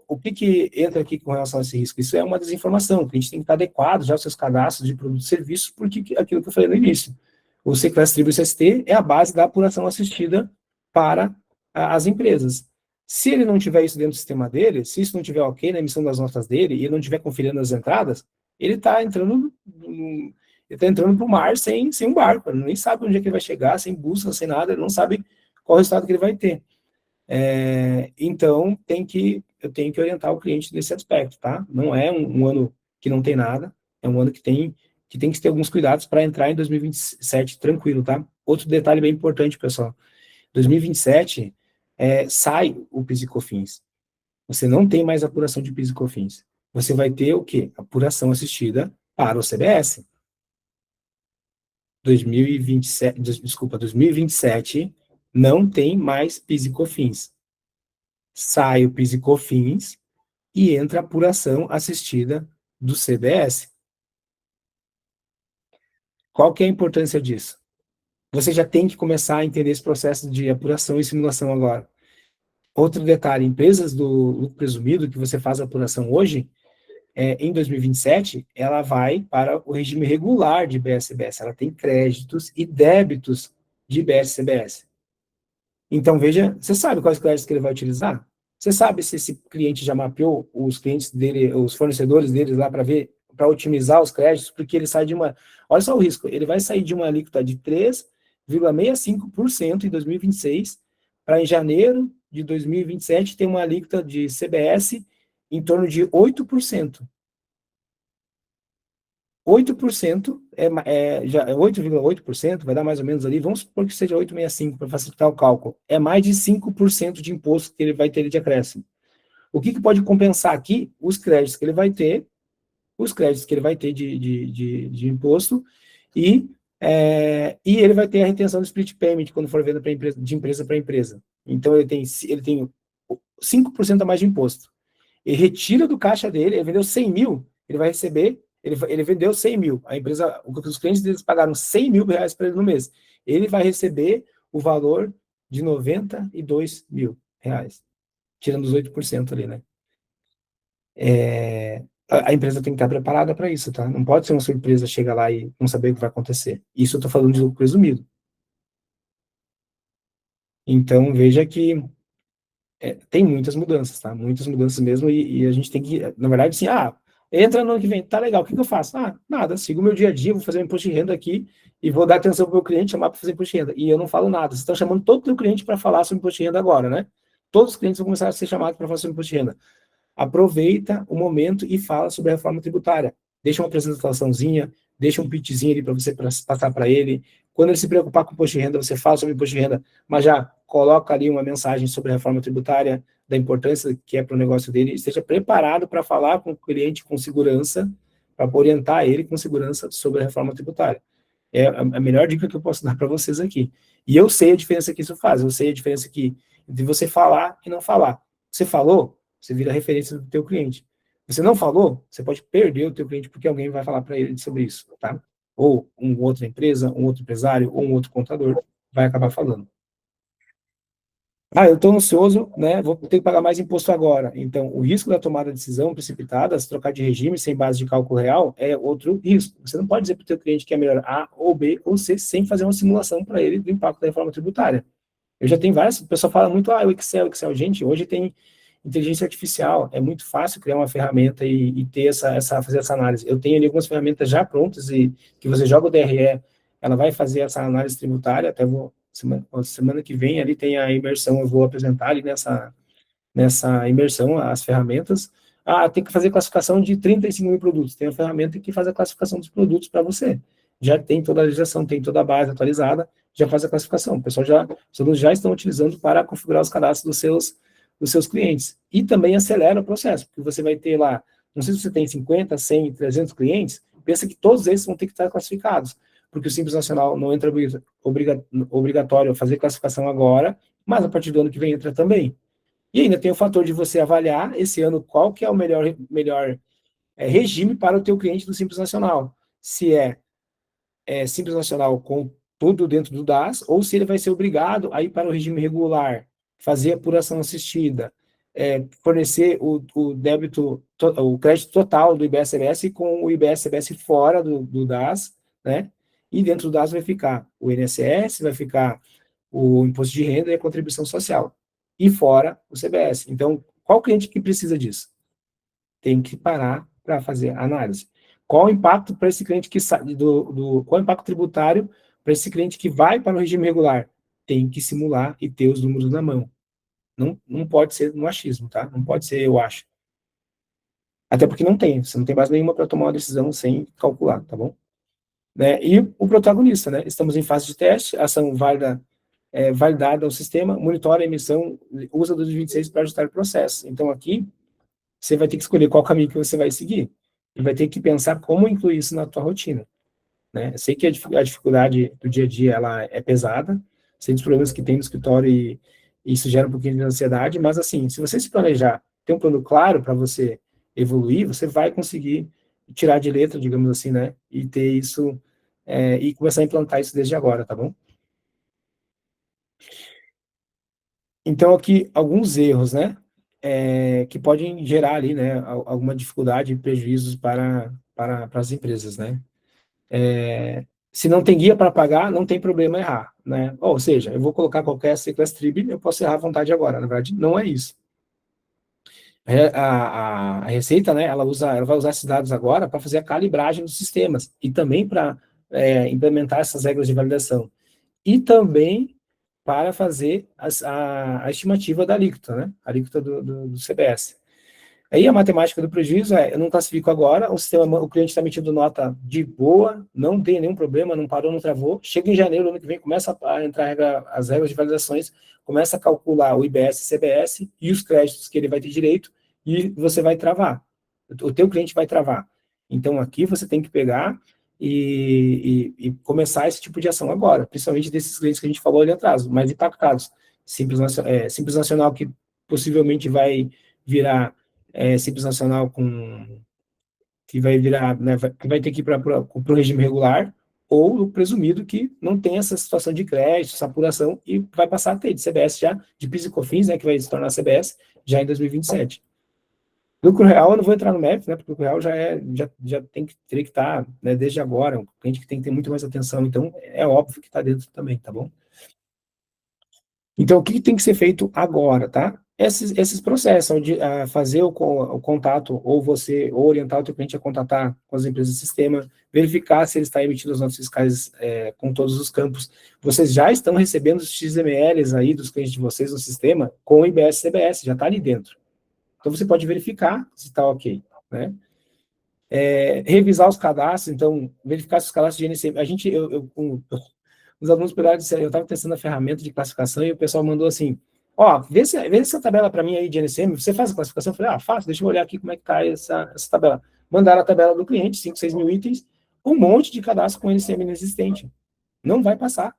o que entra aqui com relação a esse risco? Isso é uma desinformação. O cliente tem que estar adequado já aos seus cadastros de produtos e serviços, porque aquilo que eu falei no início. O Sequestro Tribo CST é a base da apuração assistida para as empresas. Se ele não tiver isso dentro do sistema dele, se isso não tiver ok na emissão das notas dele, e ele não estiver conferindo as entradas, ele está entrando para o mar sem um barco, ele nem sabe onde é que ele vai chegar, sem busca, sem nada, ele não sabe qual o resultado que ele vai ter. Então, eu tenho que orientar o cliente nesse aspecto, tá? Não é um ano que não tem nada, é um ano que tem que ter alguns cuidados para entrar em 2027 tranquilo, tá? Outro detalhe bem importante, pessoal, 2027 sai o PIS e COFINS. Você não tem mais apuração de PIS e COFINS. Você vai ter o quê? Apuração assistida para o CBS. 2027 não tem mais PIS e COFINS. Sai o PIS e COFINS e entra a apuração assistida do CBS. Qual que é a importância disso? Você já tem que começar a entender esse processo de apuração e simulação agora. Outro detalhe, empresas do lucro presumido, que você faz a apuração hoje, em 2027, ela vai para o regime regular de BS-CBS. Ela tem créditos e débitos de BS-CBS. Então, veja, você sabe quais créditos que ele vai utilizar? Você sabe se esse cliente já mapeou os clientes dele, os fornecedores deles lá para ver, para otimizar os créditos, porque ele sai de uma. Olha só o risco, ele vai sair de uma alíquota de 3,65% em 2026, para em janeiro de 2027 ter uma alíquota de CBS em torno de 8%. 8% 8,8%, vai dar mais ou menos ali, vamos supor que seja 8,65 para facilitar o cálculo. É mais de 5% de imposto que ele vai ter de acréscimo. O que pode compensar aqui? Os créditos que ele vai ter de imposto E ele vai ter a retenção do split payment quando for venda de empresa para empresa. Então, ele tem 5% a mais de imposto. Ele retira do caixa dele, ele vendeu 100 mil, ele vai receber, ele vendeu 100 mil, a empresa, os clientes deles pagaram 100 mil reais para ele no mês. Ele vai receber o valor de 92 mil reais, tirando os 8% ali, né? A empresa tem que estar preparada para isso, tá? Não pode ser uma surpresa, chega lá e não saber o que vai acontecer. Isso eu estou falando de lucro presumido. Então, veja que tem muitas mudanças, tá? Muitas mudanças mesmo, e a gente tem que, na verdade, assim, entra no ano que vem, tá legal, o que eu faço? Nada, sigo o meu dia a dia, vou fazer um imposto de renda aqui, e vou dar atenção para o meu cliente, chamar para fazer imposto de renda. E eu não falo nada, vocês estão chamando todo o teu cliente para falar sobre imposto de renda agora, né? Todos os clientes vão começar a ser chamados para falar sobre imposto de renda. Aproveita o momento e fala sobre a reforma tributária. Deixa uma apresentaçãozinha, deixa um pitchzinho ali para você passar para ele. Quando ele se preocupar com o imposto de renda, você fala sobre o imposto de renda, mas já coloca ali uma mensagem sobre a reforma tributária, da importância que é para o negócio dele, esteja preparado para falar com o cliente com segurança, para orientar ele com segurança sobre a reforma tributária. É a melhor dica que eu posso dar para vocês aqui. E eu sei a diferença que isso faz, eu sei a diferença de você falar e não falar. Você falou, você vira referência do teu cliente. Você não falou, você pode perder o teu cliente porque alguém vai falar para ele sobre isso, tá? Ou uma outra empresa, um outro empresário, ou um outro contador vai acabar falando. Eu estou ansioso, né? Vou ter que pagar mais imposto agora. Então, o risco da tomada de decisão precipitada, se trocar de regime sem base de cálculo real, é outro risco. Você não pode dizer para o teu cliente que é melhor A ou B ou C sem fazer uma simulação para ele do impacto da reforma tributária. Eu já tenho várias, o pessoal fala muito, o Excel. Gente, hoje tem inteligência artificial, é muito fácil criar uma ferramenta e ter fazer essa análise. Eu tenho ali algumas ferramentas já prontas e que você joga o DRE, ela vai fazer essa análise tributária, até semana que vem ali tem a imersão, eu vou apresentar ali nessa imersão as ferramentas. Tem que fazer classificação de 35 mil produtos, tem a ferramenta que faz a classificação dos produtos para você. Já tem toda a legislação, tem toda a base atualizada, já faz a classificação. O pessoal os alunos já estão utilizando para configurar os cadastros dos seus clientes. E também acelera o processo, porque você vai ter lá, não sei se você tem 50, 100, 300 clientes, pensa que todos esses vão ter que estar classificados, porque o Simples Nacional não entra obrigatório fazer classificação agora, mas a partir do ano que vem entra também. E ainda tem o fator de você avaliar esse ano qual que é o melhor regime para o teu cliente do Simples Nacional. Se Simples Nacional com tudo dentro do DAS, ou se ele vai ser obrigado a ir para o regime regular, fazer apuração assistida, fornecer o débito, o crédito total do IBS-CBS com o IBS-CBS fora do DAS, né? E dentro do DAS vai ficar o INSS, vai ficar o imposto de renda e a contribuição social. E fora o CBS. Então, qual cliente que precisa disso? Tem que parar para fazer a análise. Qual o impacto para esse cliente que sai qual o impacto tributário para esse cliente que vai para o regime regular? Tem que simular e ter os números na mão. Não pode ser no achismo, tá? Não pode ser eu acho. Até porque não tem, você não tem base nenhuma para tomar uma decisão sem calcular, tá bom? Né? E o protagonista, né? Estamos em fase de teste, ação validada ao sistema, monitora a emissão, usa 226 para ajustar o processo. Então, aqui, você vai ter que escolher qual caminho que você vai seguir. E vai ter que pensar como incluir isso na tua rotina. Né? Eu sei que a dificuldade do dia a dia ela é pesada, sei dos problemas que tem no escritório e isso gera um pouquinho de ansiedade, mas assim, se você se planejar, ter um plano claro para você evoluir, você vai conseguir tirar de letra, digamos assim, né? E ter isso, e começar a implantar isso desde agora, tá bom? Então, aqui, alguns erros, né? Que podem gerar ali, né? Alguma dificuldade e prejuízos para as empresas, né? Se não tem guia para pagar, não tem problema errar, né? Ou seja, eu vou colocar qualquer Sequest Trib, eu posso errar à vontade agora. Na verdade, não é isso. A Receita, né? Ela vai usar esses dados agora para fazer a calibragem dos sistemas e também para implementar essas regras de validação. E também para fazer a estimativa da alíquota, né? A alíquota do CBS. Aí a matemática do prejuízo eu não classifico agora, o cliente está emitindo nota de boa, não tem nenhum problema, não parou, não travou. Chega em janeiro, ano que vem, começa a entrar as regras de validações, começa a calcular o IBS, CBS e os créditos que ele vai ter direito e você vai travar. O teu cliente vai travar. Então aqui você tem que pegar e começar esse tipo de ação agora, principalmente desses clientes que a gente falou ali atrás, mais impactados. Simples Nacional, que possivelmente vai virar Simples Nacional que vai virar, né, que vai ter que ir para o regime regular, ou o presumido que não tem essa situação de crédito, essa apuração, e vai passar a ter de CBS já, de PIS e COFINS, né, que vai se tornar CBS já em 2027. Lucro real, eu não vou entrar no mérito, né, porque o lucro real já teria que estar, né, desde agora, um cliente que tem que ter muito mais atenção, então é óbvio que está dentro também, tá bom? Então, o que tem que ser feito agora, tá? Esses processos, onde fazer o contato, ou você, ou orientar o teu cliente a contatar com as empresas do sistema, verificar se ele está emitindo as notas fiscais com todos os campos. Vocês já estão recebendo os XMLs aí dos clientes de vocês no sistema com o IBS-CBS, já está ali dentro. Então, você pode verificar se está ok, né? Revisar os cadastros, então, verificar se os cadastros de INCM... Os alunos pegaram e disseram, eu estava testando a ferramenta de classificação e o pessoal mandou assim, ó, vê essa tabela para mim aí de NCM, você faz a classificação? Eu falei, faço, deixa eu olhar aqui como é que está essa tabela. Mandaram a tabela do cliente, 5, 6 mil itens, um monte de cadastro com NCM inexistente. Não vai passar.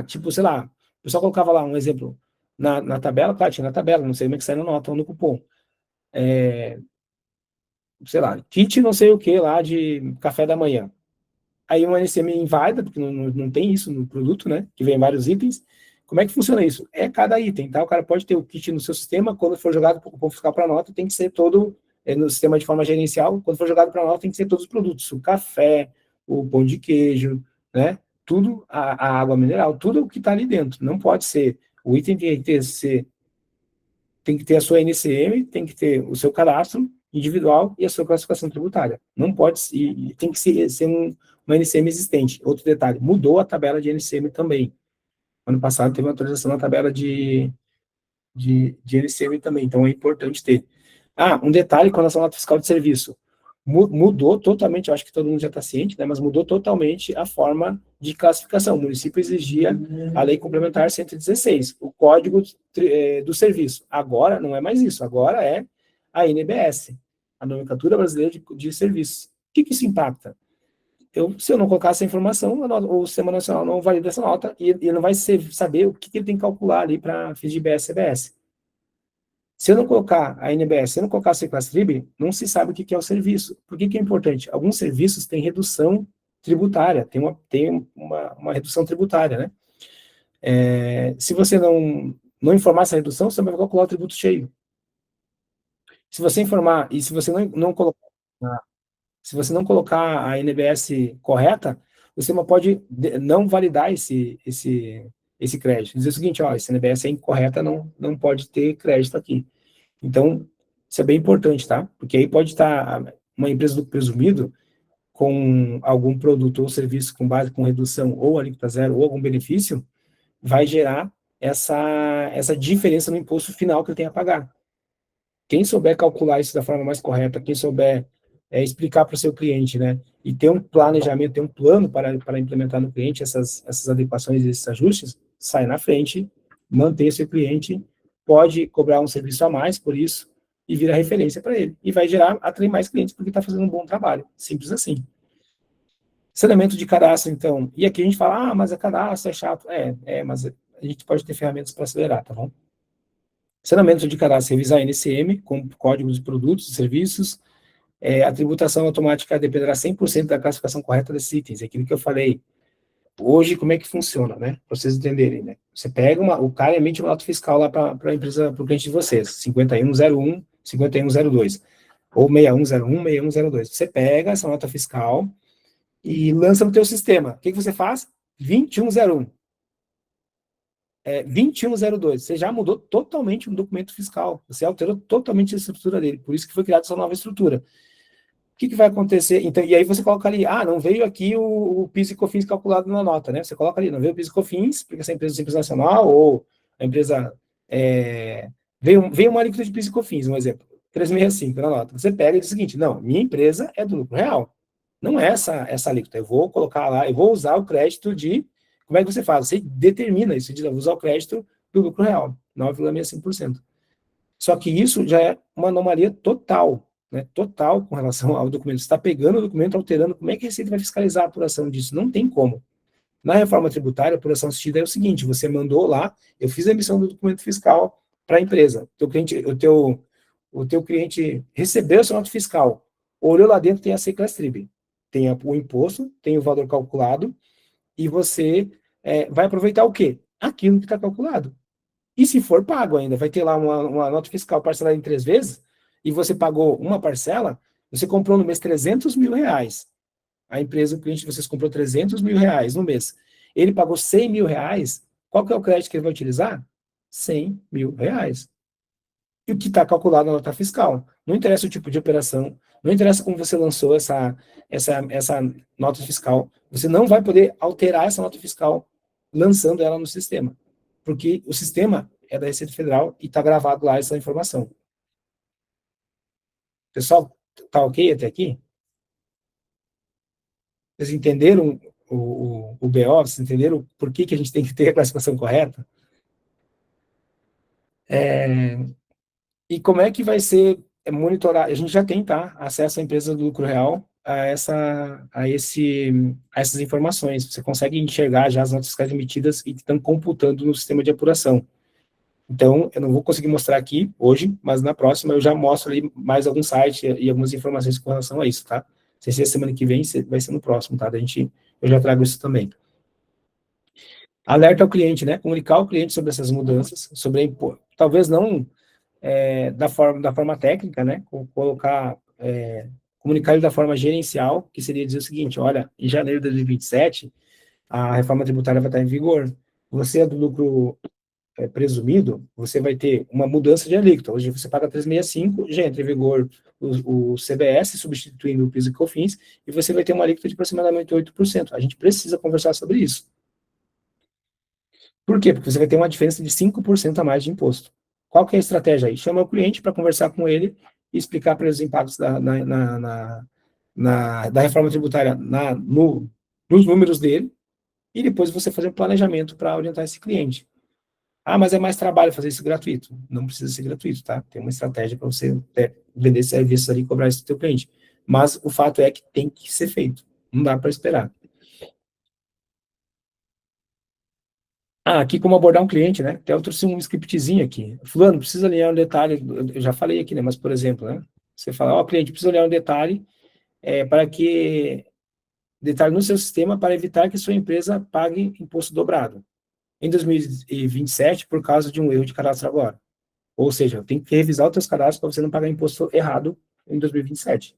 Tipo, sei lá, o pessoal colocava lá um exemplo na tabela, claro, tinha na tabela, não sei como é que sai na nota ou no cupom. Sei lá, kit não sei o que lá de café da manhã. Aí uma NCM inválida, porque não tem isso no produto, né? Que vem vários itens. Como é que funciona isso? É cada item, tá? O cara pode ter o kit no seu sistema, quando for jogado para o cupom fiscal para nota, tem que ser todo, no sistema de forma gerencial, quando for jogado para nota, tem que ser todos os produtos. O café, o pão de queijo, né? Tudo, a água mineral, tudo o que está ali dentro. Não pode ser, o item tem que ter a sua NCM, tem que ter o seu cadastro individual e a sua classificação tributária. Não pode, e tem que ser uma NCM existente. Outro detalhe, mudou a tabela de NCM também. Ano passado teve uma atualização na tabela de NCM também, então é importante ter. Um detalhe com relação à nota fiscal de serviço. Mudou totalmente, eu acho que todo mundo já está ciente, né, mas mudou totalmente a forma de classificação. O município exigia a Lei Complementar 116, o Código do Serviço. Agora não é mais isso, agora é a NBS, a Nomenclatura Brasileira de Serviços. O que isso impacta? Se eu não colocar essa informação, o Sistema Nacional não valida essa nota e ele não vai saber o que ele tem que calcular ali para fins de IBS e CBS. Se eu não colocar a NBS, se eu não colocar a Seclastrib, não se sabe o que é o serviço. Por que é importante? Alguns serviços têm redução tributária, tem uma redução tributária, né? Se você não informar essa redução, você vai calcular o tributo cheio. Se você informar, e se você não colocar, se você não colocar a NBS correta, o sistema pode não validar esse crédito. Dizer o seguinte, esse NBS é incorreta, não pode ter crédito aqui. Então, isso é bem importante, tá? Porque aí pode estar uma empresa do presumido com algum produto ou serviço com base com redução ou alíquota zero ou algum benefício, vai gerar essa diferença no imposto final que ele tem a pagar. Quem souber calcular isso da forma mais correta, quem souber explicar para o seu cliente, né, e ter um planejamento, ter um plano para implementar no cliente essas adequações e esses ajustes, sai na frente, manter seu cliente, pode cobrar um serviço a mais por isso e vira referência para ele. E vai atrair mais clientes porque está fazendo um bom trabalho. Simples assim. Saneamento de cadastro, então. E aqui a gente fala, mas é cadastro, é chato. Mas a gente pode ter ferramentas para acelerar, tá bom? Saneamento de cadastro, revisar NCM, com códigos de produtos e serviços. A tributação automática dependerá 100% da classificação correta desses itens. É aquilo que eu falei. Hoje, como é que funciona, né? Para vocês entenderem, né? Você pega o cara emite uma nota fiscal lá para a empresa, para o cliente de vocês, 5101, 5102, ou 6101, 6102. Você pega essa nota fiscal e lança no teu sistema. O que você faz? 2101. 2102. Você já mudou totalmente o documento fiscal. Você alterou totalmente a estrutura dele. Por isso que foi criada essa nova estrutura. O que vai acontecer? Então, e aí você coloca ali, não veio aqui o PIS e COFINS calculado na nota, né? Você coloca ali, não veio o PIS e COFINS, porque essa empresa é Simples Nacional, ou a empresa veio uma alíquota de PIS e COFINS, um exemplo, 365 na nota. Você pega e diz o seguinte, não, minha empresa é do lucro real. Não é essa alíquota. Eu vou colocar lá, eu vou usar o crédito de... Como é que você faz? Você determina isso, diz, eu vou usar o crédito do lucro real, 9,65%. Só que isso já é uma anomalia total. né, total com relação ao documento. Você está pegando o documento, alterando, como é que a Receita vai fiscalizar a apuração disso? Não tem como. Na reforma tributária, a apuração assistida é o seguinte, você mandou lá, eu fiz a emissão do documento fiscal para a empresa, o teu cliente recebeu a sua nota fiscal, olhou lá dentro, tem a Seclas-Trib, tem o imposto, tem o valor calculado, e você vai aproveitar o quê? Aquilo que está calculado. E se for pago ainda, vai ter lá uma nota fiscal parcelada em 3 vezes, e você pagou uma parcela, você comprou no mês R$ 300.000. A empresa, o cliente de vocês comprou R$ 300.000 no mês. Ele pagou R$ 100.000. Qual que é o crédito que ele vai utilizar? R$ 100.000. E o que está calculado na nota fiscal. Não interessa o tipo de operação, não interessa como você lançou essa nota fiscal. Você não vai poder alterar essa nota fiscal lançando ela no sistema. Porque o sistema é da Receita Federal e está gravado lá essa informação. Pessoal, tá ok até aqui? Vocês entenderam o BO? Vocês entenderam por que a gente tem que ter a classificação correta? E como é que vai ser monitorar? A gente já tem, tá? Acesso à empresa do lucro real a essas informações. Você consegue enxergar já as notas fiscais emitidas e que estão computando no sistema de apuração. Então, eu não vou conseguir mostrar aqui hoje, mas na próxima eu já mostro ali mais algum site e algumas informações com relação a isso, tá? Não sei se é semana que vem, vai ser no próximo, tá? Eu já trago isso também. Alerta ao cliente, né? Comunicar ao cliente sobre essas mudanças, talvez não da forma técnica, né? Colocar, comunicar ele da forma gerencial, que seria dizer o seguinte: olha, em janeiro de 2027, a reforma tributária vai estar em vigor. Você é do lucro presumido, você vai ter uma mudança de alíquota. Hoje você paga 365, já entra em vigor o CBS, substituindo o PIS e COFINS, e você vai ter uma alíquota de aproximadamente 8%. A gente precisa conversar sobre isso. Por quê? Porque você vai ter uma diferença de 5% a mais de imposto. Qual que é a estratégia aí? Chama o cliente para conversar com ele e explicar para ele os impactos da reforma tributária nos números dele, e depois você fazer um planejamento para orientar esse cliente. Ah, mas é mais trabalho fazer isso gratuito. Não precisa ser gratuito, tá? Tem uma estratégia para você vender serviços ali e cobrar isso do teu cliente. Mas o fato é que tem que ser feito. Não dá para esperar. Ah, aqui como abordar um cliente, né? Até eu trouxe um scriptzinho aqui. Fulano, precisa olhar um detalhe, eu já falei aqui, né? Mas, por exemplo, né? Você fala, ó, cliente, precisa olhar um detalhe detalhe no seu sistema para evitar que sua empresa pague imposto dobrado em 2027 por causa de um erro de cadastro agora. Ou seja, tem que revisar os seus cadastros para você não pagar imposto errado em 2027.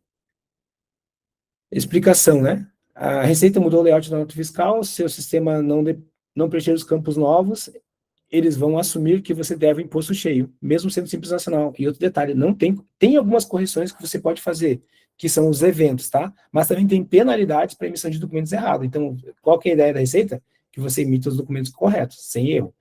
Explicação, né? A Receita mudou o layout da nota fiscal, seu sistema não preencher os campos novos, eles vão assumir que você deve imposto cheio, mesmo sendo simples nacional. E outro detalhe, não tem algumas correções que você pode fazer, que são os eventos, tá? Mas também tem penalidades para emissão de documentos errados. Então, qual que é a ideia da Receita? Que você emita os documentos corretos, sem erro.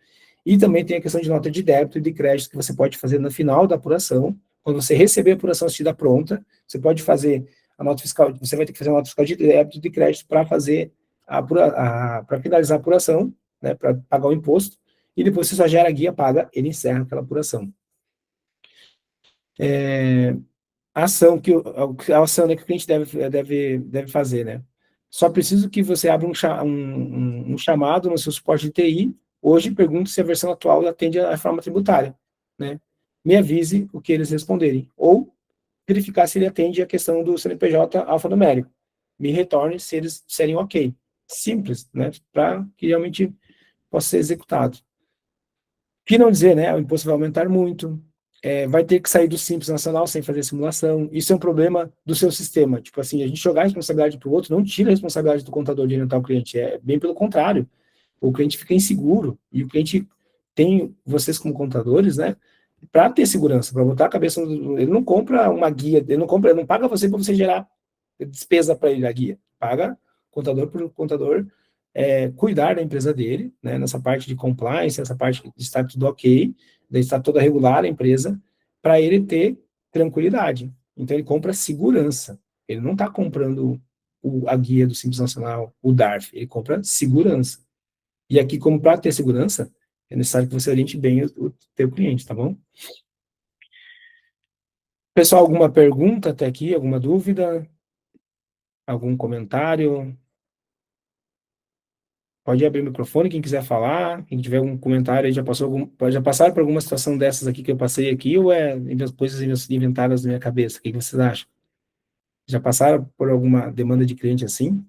E também tem a questão de nota de débito e de crédito que você pode fazer no final da apuração. Quando você receber a apuração assistida pronta, você pode fazer a nota fiscal, você vai ter que fazer uma nota fiscal de débito e de crédito para fazer para finalizar a apuração, né, para pagar o imposto, e depois você só gera a guia, paga, ele encerra aquela apuração. A ação né, que o cliente deve fazer, né? Só preciso que você abra um chamado no seu suporte de TI, hoje pergunte se a versão atual atende à reforma tributária, né? Me avise o que eles responderem, ou verificar se ele atende a questão do CNPJ alfanumérico. Me retorne se eles disserem ok. Simples, né? Para que realmente possa ser executado. Que não dizer, né? O imposto vai aumentar muito, vai ter que sair do Simples Nacional sem fazer simulação. Isso é um problema do seu sistema. Tipo assim, a gente jogar a responsabilidade para o outro não tira a responsabilidade do contador de orientar o cliente, é bem pelo contrário. O cliente fica inseguro e o cliente tem vocês como contadores, né? Para ter segurança, para botar a cabeça ele não compra uma guia, ele não paga você para você gerar despesa para ele a guia, paga contador por contador cuidar da empresa dele, né, nessa parte de compliance, essa parte de estar tudo ok, de estar toda regular a empresa, para ele ter tranquilidade. Então ele compra segurança. Ele não está comprando a guia do Simples Nacional, o DARF, ele compra segurança. E aqui, como para ter segurança, é necessário que você oriente bem o teu cliente, tá bom? Pessoal, alguma pergunta até aqui? Alguma dúvida? Algum comentário? Pode abrir o microfone, quem quiser falar, quem tiver algum comentário aí, já passaram por alguma situação dessas aqui que eu passei aqui, ou é coisas inventadas na minha cabeça? O que vocês acham? Já passaram por alguma demanda de cliente assim?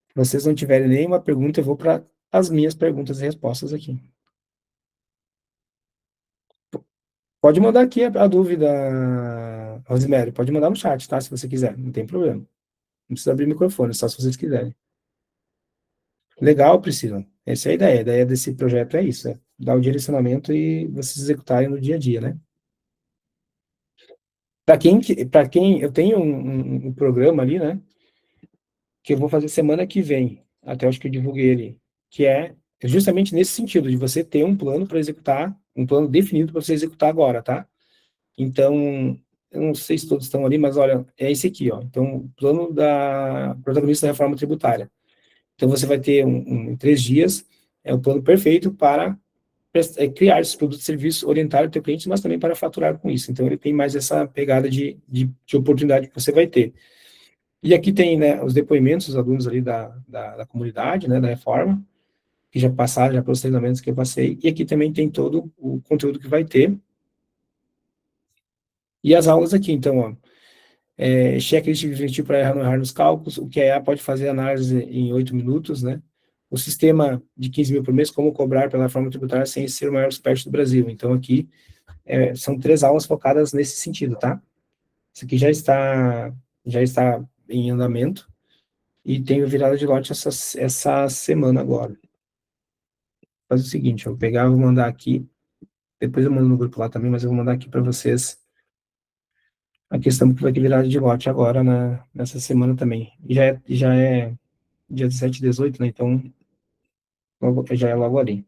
Se vocês não tiverem nenhuma pergunta, eu vou para as minhas perguntas e respostas aqui. Pode mandar aqui a dúvida, Rosemary, pode mandar no chat, tá? Se você quiser, não tem problema. Não precisa abrir o microfone, só se vocês quiserem. Legal, Priscila. Essa é a ideia. A ideia desse projeto é isso, é dar o direcionamento e vocês executarem no dia a dia, né? Para quem eu tenho um programa ali, né? Que eu vou fazer semana que vem, até acho que eu divulguei ele, que é justamente nesse sentido, de você ter um plano para executar, um plano definido para você executar agora, tá? Então, eu não sei se todos estão ali, mas olha, é esse aqui, ó. Então, o plano da protagonista da reforma tributária. Então, você vai ter em 3 dias, é o plano perfeito para criar esses produtos e serviços, orientar o teu cliente, mas também para faturar com isso. Então, ele tem mais essa pegada de oportunidade que você vai ter. E aqui tem, né, os depoimentos dos alunos ali da comunidade, né, da reforma, que já passaram, já pelos treinamentos que eu passei, e aqui também tem todo o conteúdo que vai ter, e as aulas aqui, então, ó, checklist objetivo para errar nos cálculos, o que a EA pode fazer análise em 8 minutos, né, o sistema de 15 mil por mês, como cobrar pela reforma tributária sem ser o maior expert do Brasil. Então, aqui, são 3 aulas focadas nesse sentido, tá? Isso aqui já está em andamento, e tenho virada de lote essa semana agora. Faz o seguinte, eu vou pegar, vou mandar aqui, depois eu mando no grupo lá também, mas eu vou mandar aqui para vocês a questão que vai ter virada de lote agora nessa semana também. E já é dia 17 e 18, né? Então já é logo ali.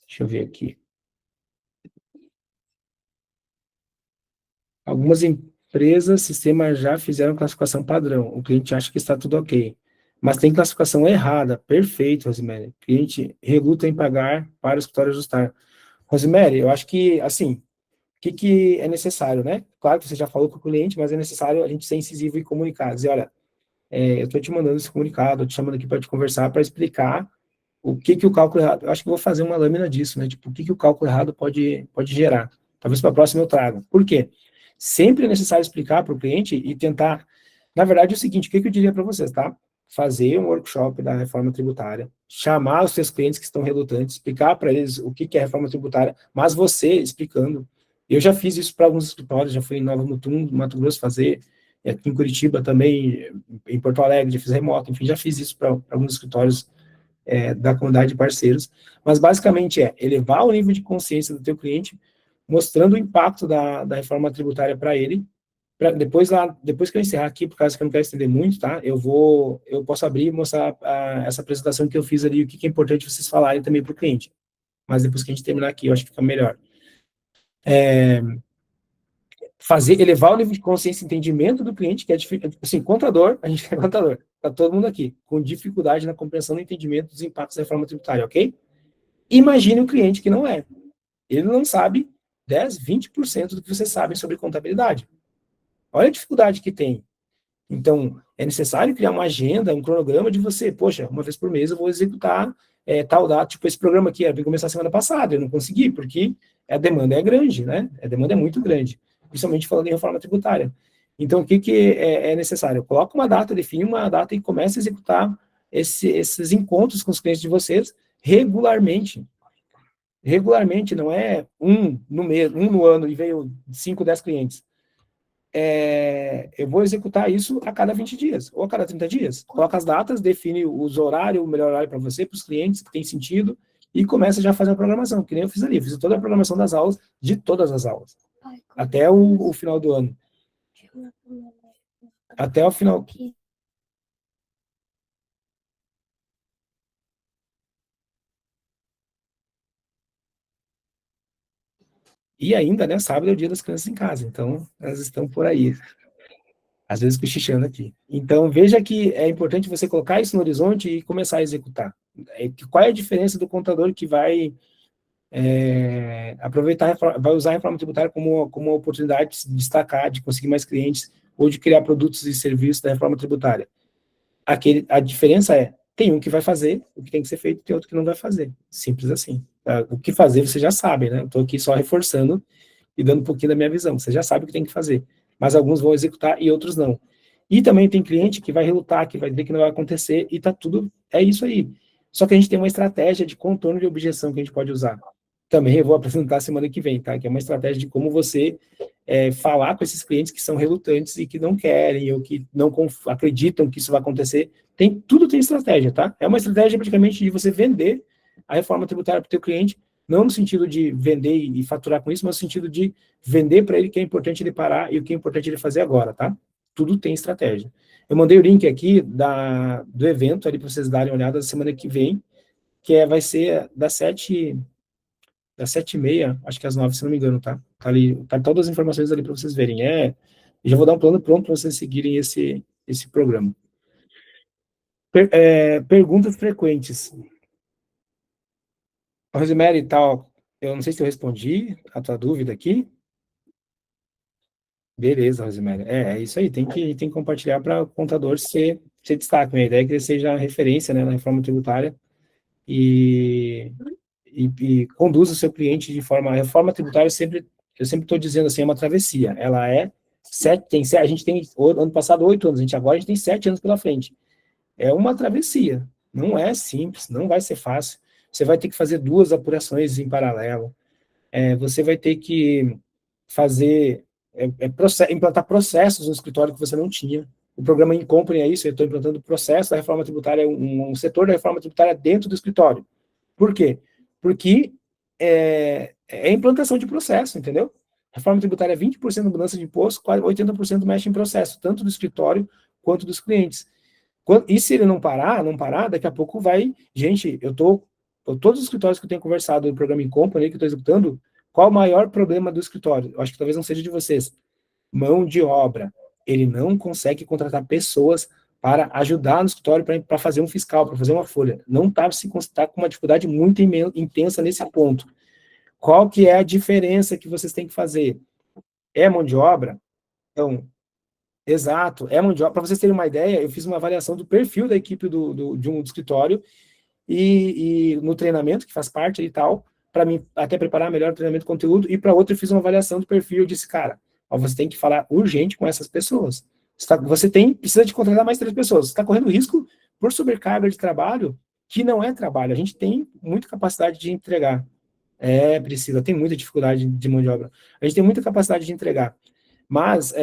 Deixa eu ver aqui. Algumas empresas, sistemas já fizeram classificação padrão. O cliente acha que está tudo ok. Mas tem classificação errada. Perfeito, Rosemary. O cliente reluta em pagar para o escritório ajustar. Rosemary, eu acho que, assim, que é necessário, né? Claro que você já falou com o cliente, mas é necessário a gente ser incisivo e comunicar. Dizer, olha, eu estou te mandando esse comunicado, estou te chamando aqui para te conversar, para explicar o que o cálculo errado. Eu acho que eu vou fazer uma lâmina disso, né? Tipo, o que o cálculo errado pode gerar. Talvez para a próxima eu traga. Por quê? Sempre é necessário explicar para o cliente e tentar. Na verdade, é o seguinte: o que eu diria para vocês, tá? Fazer um workshop da reforma tributária, chamar os seus clientes que estão relutantes, explicar para eles o que é a reforma tributária, mas você explicando. Eu já fiz isso para alguns escritórios, já fui em Nova Mutum, Mato Grosso fazer, aqui em Curitiba também, em Porto Alegre, já fiz remoto, enfim, já fiz isso para alguns escritórios da comunidade de parceiros, mas basicamente é elevar o nível de consciência do teu cliente, mostrando o impacto da reforma tributária para ele. Depois que eu encerrar aqui, por causa que eu não quero estender muito, tá? Eu posso abrir e mostrar essa apresentação que eu fiz ali, o que é importante vocês falarem também para o cliente. Mas depois que a gente terminar aqui, eu acho que fica melhor. Elevar o nível de consciência e entendimento do cliente, que é difícil. Assim, contador, a gente é contador, tá todo mundo aqui, com dificuldade na compreensão e entendimento dos impactos da reforma tributária, ok? Imagine um cliente que não é. Ele não sabe 10, 20% do que você sabe sobre contabilidade. Olha a dificuldade que tem. Então, é necessário criar uma agenda, um cronograma de você, poxa, uma vez por mês eu vou executar tal data, tipo esse programa aqui, ia começar semana passada, eu não consegui, porque a demanda é grande, né? A demanda é muito grande, principalmente falando em reforma tributária. Então, o que é necessário? Coloca uma data, define uma data e comece a executar esses encontros com os clientes de vocês regularmente. Regularmente, não é um no mês, um no ano e veio 5, 10 clientes. Eu vou executar isso a cada 20 dias, ou a cada 30 dias. Coloca as datas, define os horários, o melhor horário para você, para os clientes, que tem sentido, e começa já a fazer a programação, que nem eu fiz ali. Eu fiz toda a programação das aulas, de todas as aulas, até o final do ano. Até o final. E ainda, né, sábado é o dia das crianças em casa, então elas estão por aí, às vezes cochichando aqui. Então, veja que é importante você colocar isso no horizonte e começar a executar. Qual é a diferença do contador que vai aproveitar, vai usar a reforma tributária como uma oportunidade de se destacar, de conseguir mais clientes, ou de criar produtos e serviços da reforma tributária. A diferença é, tem um que vai fazer o que tem que ser feito, tem outro que não vai fazer. Simples assim. O que fazer você já sabe, né? Estou aqui só reforçando e dando um pouquinho da minha visão. Você já sabe o que tem que fazer, mas alguns vão executar e outros não. E também tem cliente que vai relutar, que vai dizer que não vai acontecer, e tá tudo, é isso aí. Só que a gente tem uma estratégia de contorno de objeção que a gente pode usar. Também eu vou apresentar semana que vem, tá? Que é uma estratégia de como você falar com esses clientes que são relutantes e que não querem, ou que não acreditam que isso vai acontecer. Tudo tem estratégia, tá? É uma estratégia praticamente de você vender a reforma tributária para o teu cliente, não no sentido de vender e faturar com isso, mas no sentido de vender para ele que é importante ele parar e o que é importante ele fazer agora, tá? Tudo tem estratégia. Eu mandei o link aqui do evento ali para vocês darem uma olhada semana que vem, vai ser das 7h30, acho que às 9, se não me engano, tá? Tá ali, tá todas as informações ali para vocês verem. Já vou dar um plano pronto para vocês seguirem esse programa. Perguntas frequentes. Rosemary e tal, eu não sei se eu respondi a tua dúvida aqui. Beleza, Rosemary. É isso aí, tem que compartilhar para o contador ser destaque. Minha ideia é que ele seja referência, né, na reforma tributária e conduza o seu cliente de forma... A reforma tributária, eu sempre estou dizendo assim, é uma travessia. Ela a gente tem, ano passado, 8 anos, agora a gente tem 7 anos pela frente. É uma travessia. Não é simples, não vai ser fácil. Você vai ter que fazer 2 apurações em paralelo. Você vai ter que fazer, implantar processos no escritório que você não tinha. O programa Incompany é isso, eu estou implantando o processo da reforma tributária, um setor da reforma tributária dentro do escritório. Por quê? Porque é implantação de processo, entendeu? Reforma tributária é 20% mudança de imposto, quase 80% mexe em processo, tanto do escritório quanto dos clientes. E se ele não parar, daqui a pouco vai... Gente, todos os escritórios que eu tenho conversado no programa Incompany, que eu estou executando, qual o maior problema do escritório? Eu acho que talvez não seja de vocês. Mão de obra. Ele não consegue contratar pessoas para ajudar no escritório para fazer um fiscal, para fazer uma folha. Não está com uma dificuldade muito intensa nesse ponto. Qual que é a diferença que vocês têm que fazer? É mão de obra? Então, exato, é mão de obra. Para vocês terem uma ideia, eu fiz uma avaliação do perfil da equipe de um escritório e no treinamento, que faz parte e tal, para mim até preparar melhor o treinamento de conteúdo, e para outro eu fiz uma avaliação do perfil, eu disse, cara, ó, você tem que falar urgente com essas pessoas. Precisa de contratar mais 3 pessoas. Você está correndo risco por sobrecarga de trabalho, que não é trabalho. A gente tem muita capacidade de entregar. Priscila, tem muita dificuldade de mão de obra. A gente tem muita capacidade de entregar, mas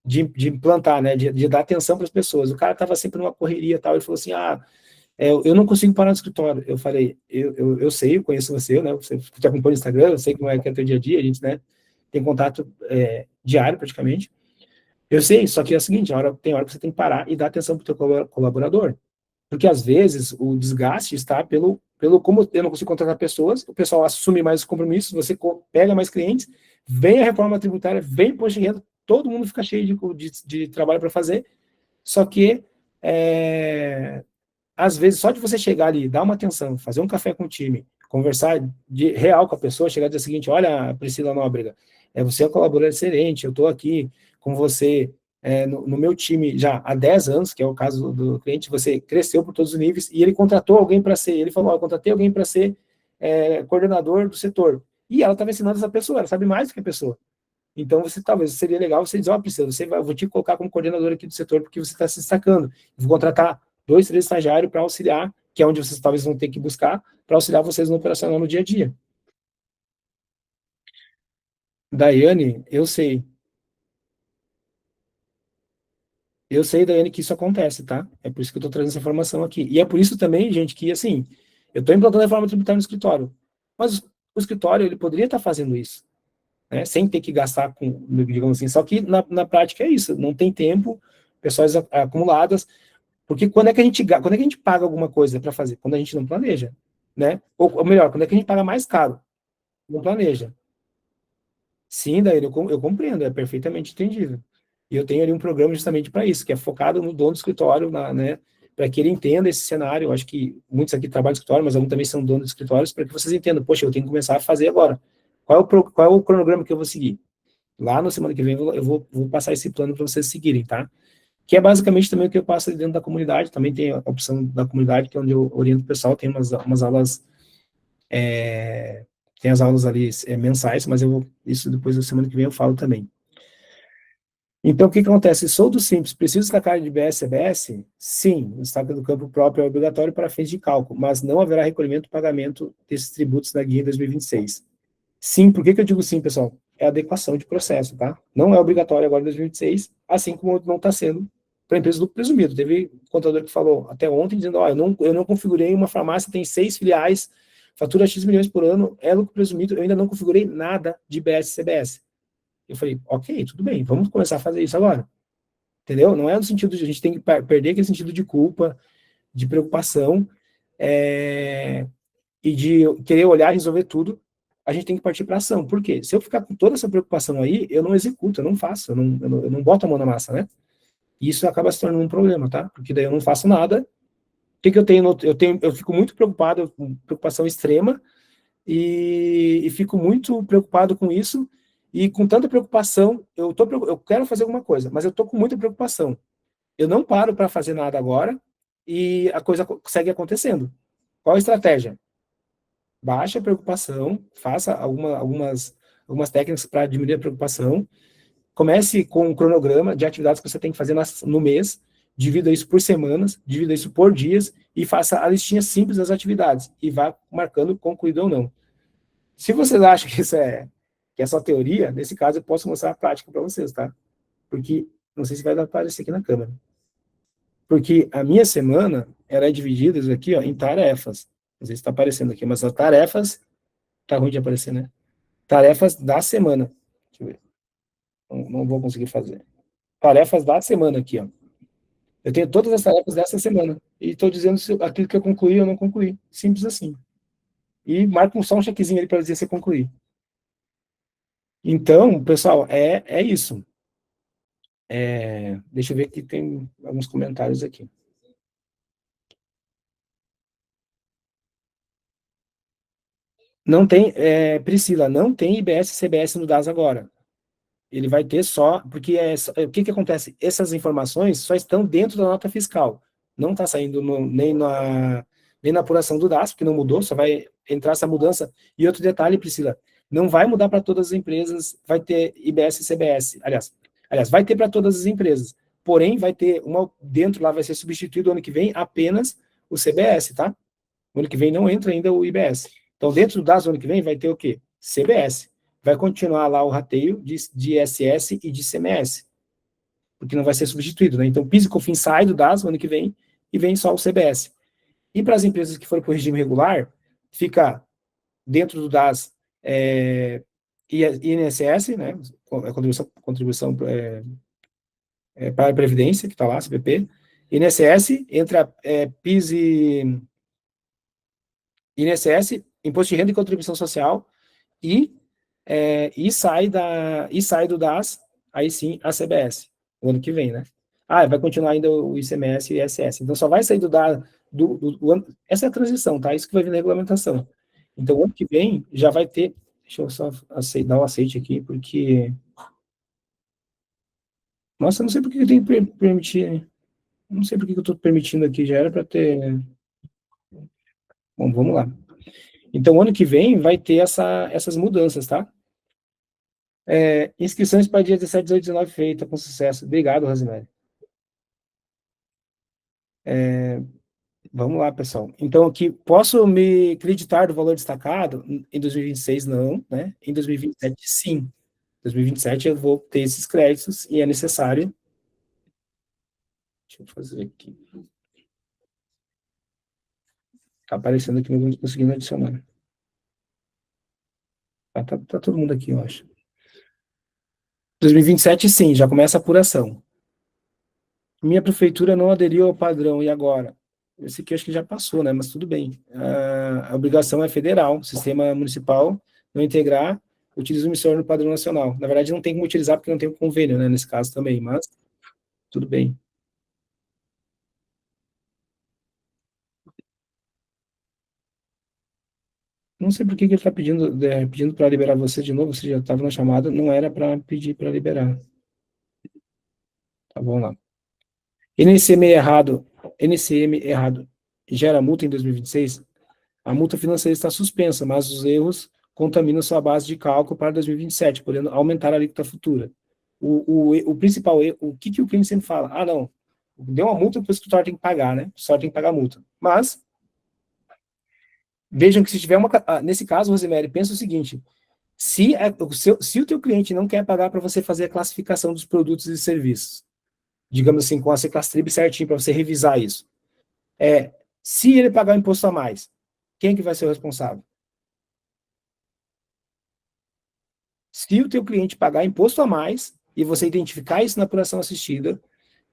de implantar, né, de dar atenção para as pessoas. O cara estava sempre numa correria e tal, ele falou assim, eu não consigo parar no escritório. Eu falei, eu sei, eu conheço você, né, você te acompanha no Instagram, eu sei como é que é o teu dia a dia, a gente, né, tem contato diário praticamente. Eu sei, só que é o seguinte, tem hora que você tem que parar e dar atenção para o teu colaborador. Porque, às vezes, o desgaste está como eu não consigo contratar pessoas, o pessoal assume mais os compromissos, você pega mais clientes, vem a reforma tributária, vem imposto de renda, todo mundo fica cheio de trabalho para fazer, só que, às vezes, só de você chegar ali, dar uma atenção, fazer um café com o time, conversar de real com a pessoa, chegar e dizer o seguinte, olha, Priscila Nóbrega, você é um colaborador excelente, eu estou aqui com você no meu time já há 10 anos, que é o caso do cliente, você cresceu por todos os níveis, e ele contratou alguém para ser, ele falou, eu contratei alguém para ser coordenador do setor, e ela estava ensinando essa pessoa, ela sabe mais do que a pessoa. Então, talvez seria legal você dizer, Priscila, vou te colocar como coordenador aqui do setor, porque você está se destacando. Vou contratar 2, 3 estagiários para auxiliar, que é onde vocês talvez vão ter que buscar, para auxiliar vocês no operacional no dia a dia. Daiane, Daiane, que isso acontece, tá? É por isso que eu estou trazendo essa informação aqui. E é por isso também, gente, que, assim, eu estou implantando a reforma tributária no escritório, mas o escritório, ele poderia estar fazendo isso, né? Sem ter que gastar com, digamos assim, só que na prática é isso, não tem tempo, pessoas acumuladas, porque quando é que a gente paga alguma coisa para fazer? Quando a gente não planeja, né? Ou melhor, quando é que a gente paga mais caro? Não planeja. Sim, daí eu compreendo, é perfeitamente entendível. E eu tenho ali um programa justamente para isso, que é focado no dono do escritório, né? para que ele entenda esse cenário. Eu acho que muitos aqui trabalham no escritório, mas alguns também são donos de escritórios, para que vocês entendam, poxa, eu tenho que começar a fazer agora. Qual é o cronograma que eu vou seguir? Lá na semana que vem eu vou passar esse plano para vocês seguirem, tá? Que é basicamente também o que eu passo dentro da comunidade. Também tem a opção da comunidade, que é onde eu oriento o pessoal. Tem umas aulas, tem as aulas ali mensais, mas isso depois da semana que vem eu falo também. Então, o que acontece? Soldo simples, preciso destacar de BS CBS? Sim, o destaque do campo próprio é obrigatório para fins de cálculo, mas não haverá recolhimento e pagamento desses tributos na guia em 2026. Sim, por que eu digo sim, pessoal? É adequação de processo, tá? Não é obrigatório agora em 2026, assim como não está sendo para a empresa do presumido. Teve um contador que falou até ontem, dizendo, eu não configurei uma farmácia, tem 6 filiais, fatura X milhões por ano, é lucro presumido, eu ainda não configurei nada de BS CBS. Eu falei, ok, tudo bem, vamos começar a fazer isso agora. Entendeu? Não é no sentido de a gente tem que perder aquele sentido de culpa, de preocupação, e de querer olhar e resolver tudo. A gente tem que partir para ação. Por quê? Se eu ficar com toda essa preocupação aí, eu não executo, eu não faço, eu não boto a mão na massa, né? E isso acaba se tornando um problema, tá? Porque daí eu não faço nada. O que eu tenho? Eu fico muito preocupado, com preocupação extrema, e fico muito preocupado com isso. E com tanta preocupação, eu quero fazer alguma coisa, mas eu tô com muita preocupação. Eu não paro para fazer nada agora e a coisa segue acontecendo. Qual a estratégia? Baixa a preocupação, faça algumas técnicas para diminuir a preocupação. Comece com um cronograma de atividades que você tem que fazer no mês, divida isso por semanas, divida isso por dias e faça a listinha simples das atividades e vá marcando concluído ou não. Se vocês acham que é só teoria, nesse caso eu posso mostrar a prática para vocês, tá? Porque não sei se vai dar para aparecer aqui na câmera. Porque a minha semana era dividida aqui, ó, em tarefas. Não sei se está aparecendo aqui, mas as tarefas tá ruim de aparecer, né? Tarefas da semana. Deixa eu ver. Não vou conseguir fazer. Tarefas da semana aqui, ó. Eu tenho todas as tarefas dessa semana. E estou dizendo se aquilo que eu concluí ou não concluí. Simples assim. E marco só um checkzinho ali para dizer se eu concluí. Então, pessoal, é isso. Deixa eu ver aqui, tem alguns comentários aqui. Não tem, Priscila, não tem IBS e CBS no DAS agora. Ele vai ter só, porque o que acontece? Essas informações só estão dentro da nota fiscal. Não está saindo nem na apuração do DAS, porque não mudou, só vai entrar essa mudança. E outro detalhe, Priscila, não vai mudar para todas as empresas, vai ter IBS e CBS. Aliás, vai ter para todas as empresas. Porém, vai ter dentro lá vai ser substituído ano que vem apenas o CBS, tá? O ano que vem não entra ainda o IBS. Então, dentro do DAS, o ano que vem vai ter o quê? CBS. Vai continuar lá o rateio de ISS e de ICMS, porque não vai ser substituído, né? Então, PIS e COFINS sai do DAS o ano que vem e vem só o CBS. E para as empresas que forem para o regime regular, fica dentro do DAS INSS, né? Contribuição para a Previdência, que está lá, CPP. INSS, entra PIS e INSS, Imposto de Renda e Contribuição Social, e sai do DAS, aí sim, a CBS, o ano que vem, né? Vai continuar ainda o ICMS e o ISS. Então, só vai sair do DAS, essa é a transição, tá? Isso que vai vir na regulamentação. Então, o ano que vem já vai ter, deixa eu só dar um aceite aqui, porque, nossa, eu não sei por que eu tenho que permitir, não sei por que eu estou permitindo aqui, já era para ter, bom, vamos lá. Então, ano que vem vai ter essas mudanças, tá? Inscrições para dia 17, 18, 19 feita com sucesso. Obrigado, Rosemary. Vamos lá, pessoal. Então, aqui, posso me acreditar do valor destacado? Em 2026, não, né? Em 2027, sim. Em 2027 eu vou ter esses créditos e é necessário. Deixa eu fazer aqui. Está aparecendo aqui, não estou conseguindo adicionar. Tá todo mundo aqui, eu acho. 2027, sim, já começa a apuração. Minha prefeitura não aderiu ao padrão, e agora? Esse aqui acho que já passou, né? Mas tudo bem. A obrigação é federal, sistema municipal não integrar, utiliza o emissor no padrão nacional. Na verdade, não tem como utilizar porque não tem convênio, né? Nesse caso também, mas tudo bem. Não sei por que que ele está pedindo para liberar você de novo, você já estava na chamada, não era para pedir para liberar. Tá bom lá. NCM errado, NCM errado gera multa em 2026? A multa financeira está suspensa, mas os erros contaminam sua base de cálculo para 2027, podendo aumentar a alíquota futura. O principal erro, o que o cliente sempre fala? Ah, não, deu uma multa, o escritório tem que pagar, né? O escritório tem que pagar a multa. Mas, vejam que se tiver uma... Nesse caso, Rosemary, pensa o seguinte, se o teu cliente não quer pagar para você fazer a classificação dos produtos e serviços, digamos assim, com a Seclastrib certinho, para você revisar isso, se ele pagar o imposto a mais, quem que vai ser o responsável? Se o teu cliente pagar imposto a mais e você identificar isso na apuração assistida,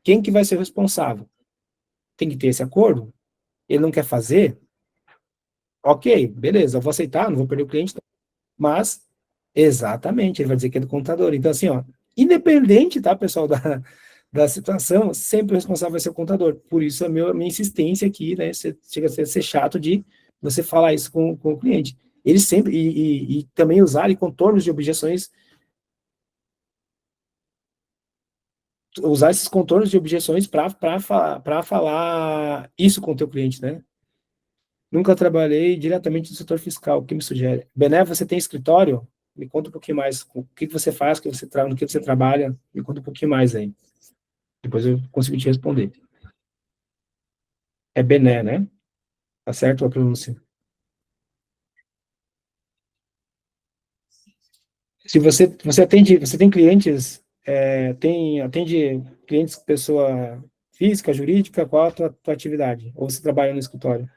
quem que vai ser o responsável? Tem que ter esse acordo? Ele não quer fazer? Ok, beleza, eu vou aceitar, não vou perder o cliente, mas, exatamente, ele vai dizer que é do contador. Então, assim, ó, independente, tá, pessoal, da situação, sempre o responsável vai ser o contador. Por isso, a minha insistência aqui, né, chega a ser chato de você falar isso com o cliente. Eles sempre, e também usarem contornos de objeções, usar esses contornos de objeções para falar isso com o teu cliente, né? Nunca trabalhei diretamente no setor fiscal, o que me sugere? Bené, você tem escritório? Me conta um pouquinho mais, o que você faz, no que você trabalha, me conta um pouquinho mais aí. Depois eu consigo te responder. É Bené, né? Tá certo a pronúncia? Se você atende, você tem clientes, atende clientes pessoa física, jurídica, qual a tua atividade? Ou você trabalha no escritório?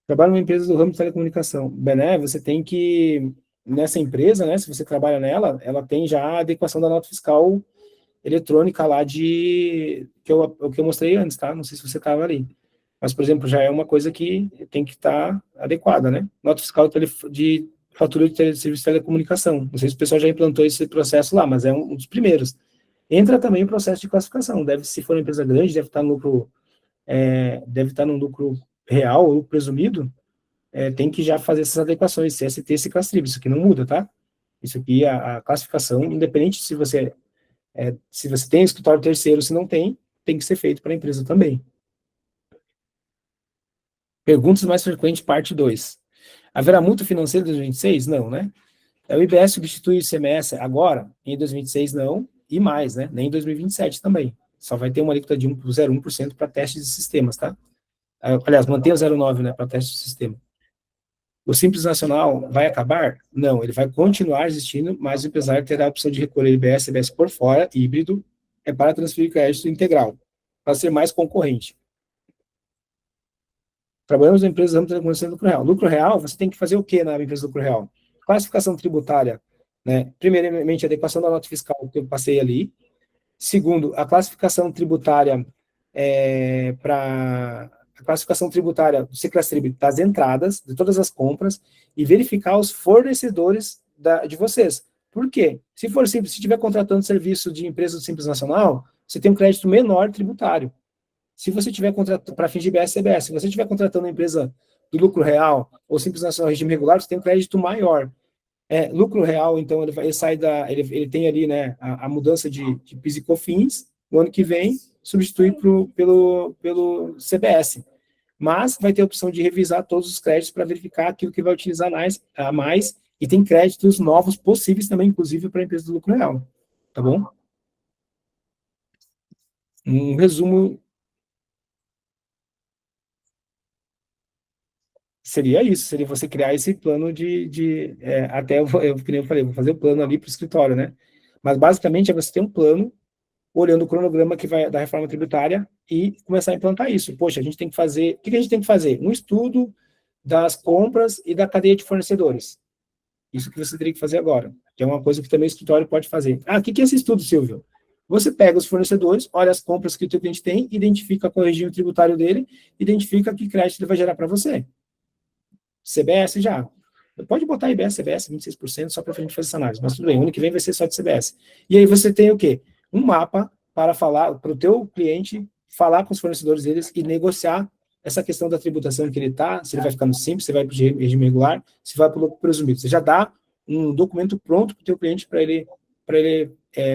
Trabalho numa empresa do ramo de telecomunicação. Bené, você tem que, nessa empresa, né, se você trabalha nela, ela tem já a adequação da nota fiscal eletrônica lá o que eu mostrei antes, tá? Não sei se você estava ali. Mas, por exemplo, já é uma coisa que tem que estar adequada, né? Nota fiscal de fatura de serviço de telecomunicação. Não sei se o pessoal já implantou esse processo lá, mas é um dos primeiros. Entra também o processo de classificação. Se for uma empresa grande, deve estar no lucro real ou lucro presumido, tem que já fazer essas adequações, CST e Ciclastrib, isso aqui não muda, tá? Isso aqui, a classificação, independente se você tem escritório terceiro, se não tem que ser feito para a empresa também. Perguntas mais frequentes, parte 2. Haverá multa financeira em 2026? Não, né? O IBS substitui o ICMS agora, em 2026 não, e mais, né? Nem em 2027 também. Só vai ter uma alíquota de 0,1% para testes de sistemas, tá? Aliás, mantém o 0,9%, né, para testes de sistema. O Simples Nacional vai acabar? Não, ele vai continuar existindo, mas o empresário terá a opção de recolher IBS e CBS por fora, híbrido, para transferir crédito integral, para ser mais concorrente. Trabalhamos em empresas ramo de telecomunicação de lucro real. Lucro real, você tem que fazer o que na empresa de lucro real? Classificação tributária, né? Primeiramente, a adequação da nota fiscal que eu passei ali. Segundo, a classificação tributária para a classificação tributária do Seclastrib das entradas, de todas as compras, e verificar os fornecedores de vocês. Por quê? Se for simples, se estiver contratando serviço de empresa do Simples Nacional, você tem um crédito menor tributário. Se você tiver contratando para fins de IBS, CBS, se você estiver contratando uma empresa do lucro real ou Simples Nacional regime regular, você tem um crédito maior. Lucro real, então, ele sai ele tem ali, né, a mudança de PIS e COFINS, no ano que vem, substitui pelo CBS. Mas vai ter a opção de revisar todos os créditos para verificar aquilo que vai utilizar a mais, e tem créditos novos possíveis também, inclusive, para a empresa do lucro real. Tá bom? Um resumo seria isso, seria você criar esse plano até que nem eu falei, vou fazer o plano ali para o escritório, né? Mas basicamente é você ter um plano olhando o cronograma que vai da reforma tributária e começar a implantar isso. Poxa, a gente tem que fazer, o que a gente tem que fazer? Um estudo das compras e da cadeia de fornecedores. Isso que você teria que fazer agora, que é uma coisa que também o escritório pode fazer. O que é esse estudo, Silvio? Você pega os fornecedores, olha as compras que o teu cliente tem, identifica qual é o regime tributário dele, identifica que crédito ele vai gerar para você. CBS já. Pode botar IBS, CBS, 26%, só para a gente fazer essa análise. Mas tudo bem, o ano que vem vai ser só de CBS. E aí você tem o quê? Um mapa para falar para o teu cliente, falar com os fornecedores deles e negociar essa questão da tributação que ele está, se ele vai ficar no simples, se vai para o regime regular, se vai para o presumido. Você já dá um documento pronto para o teu cliente para ele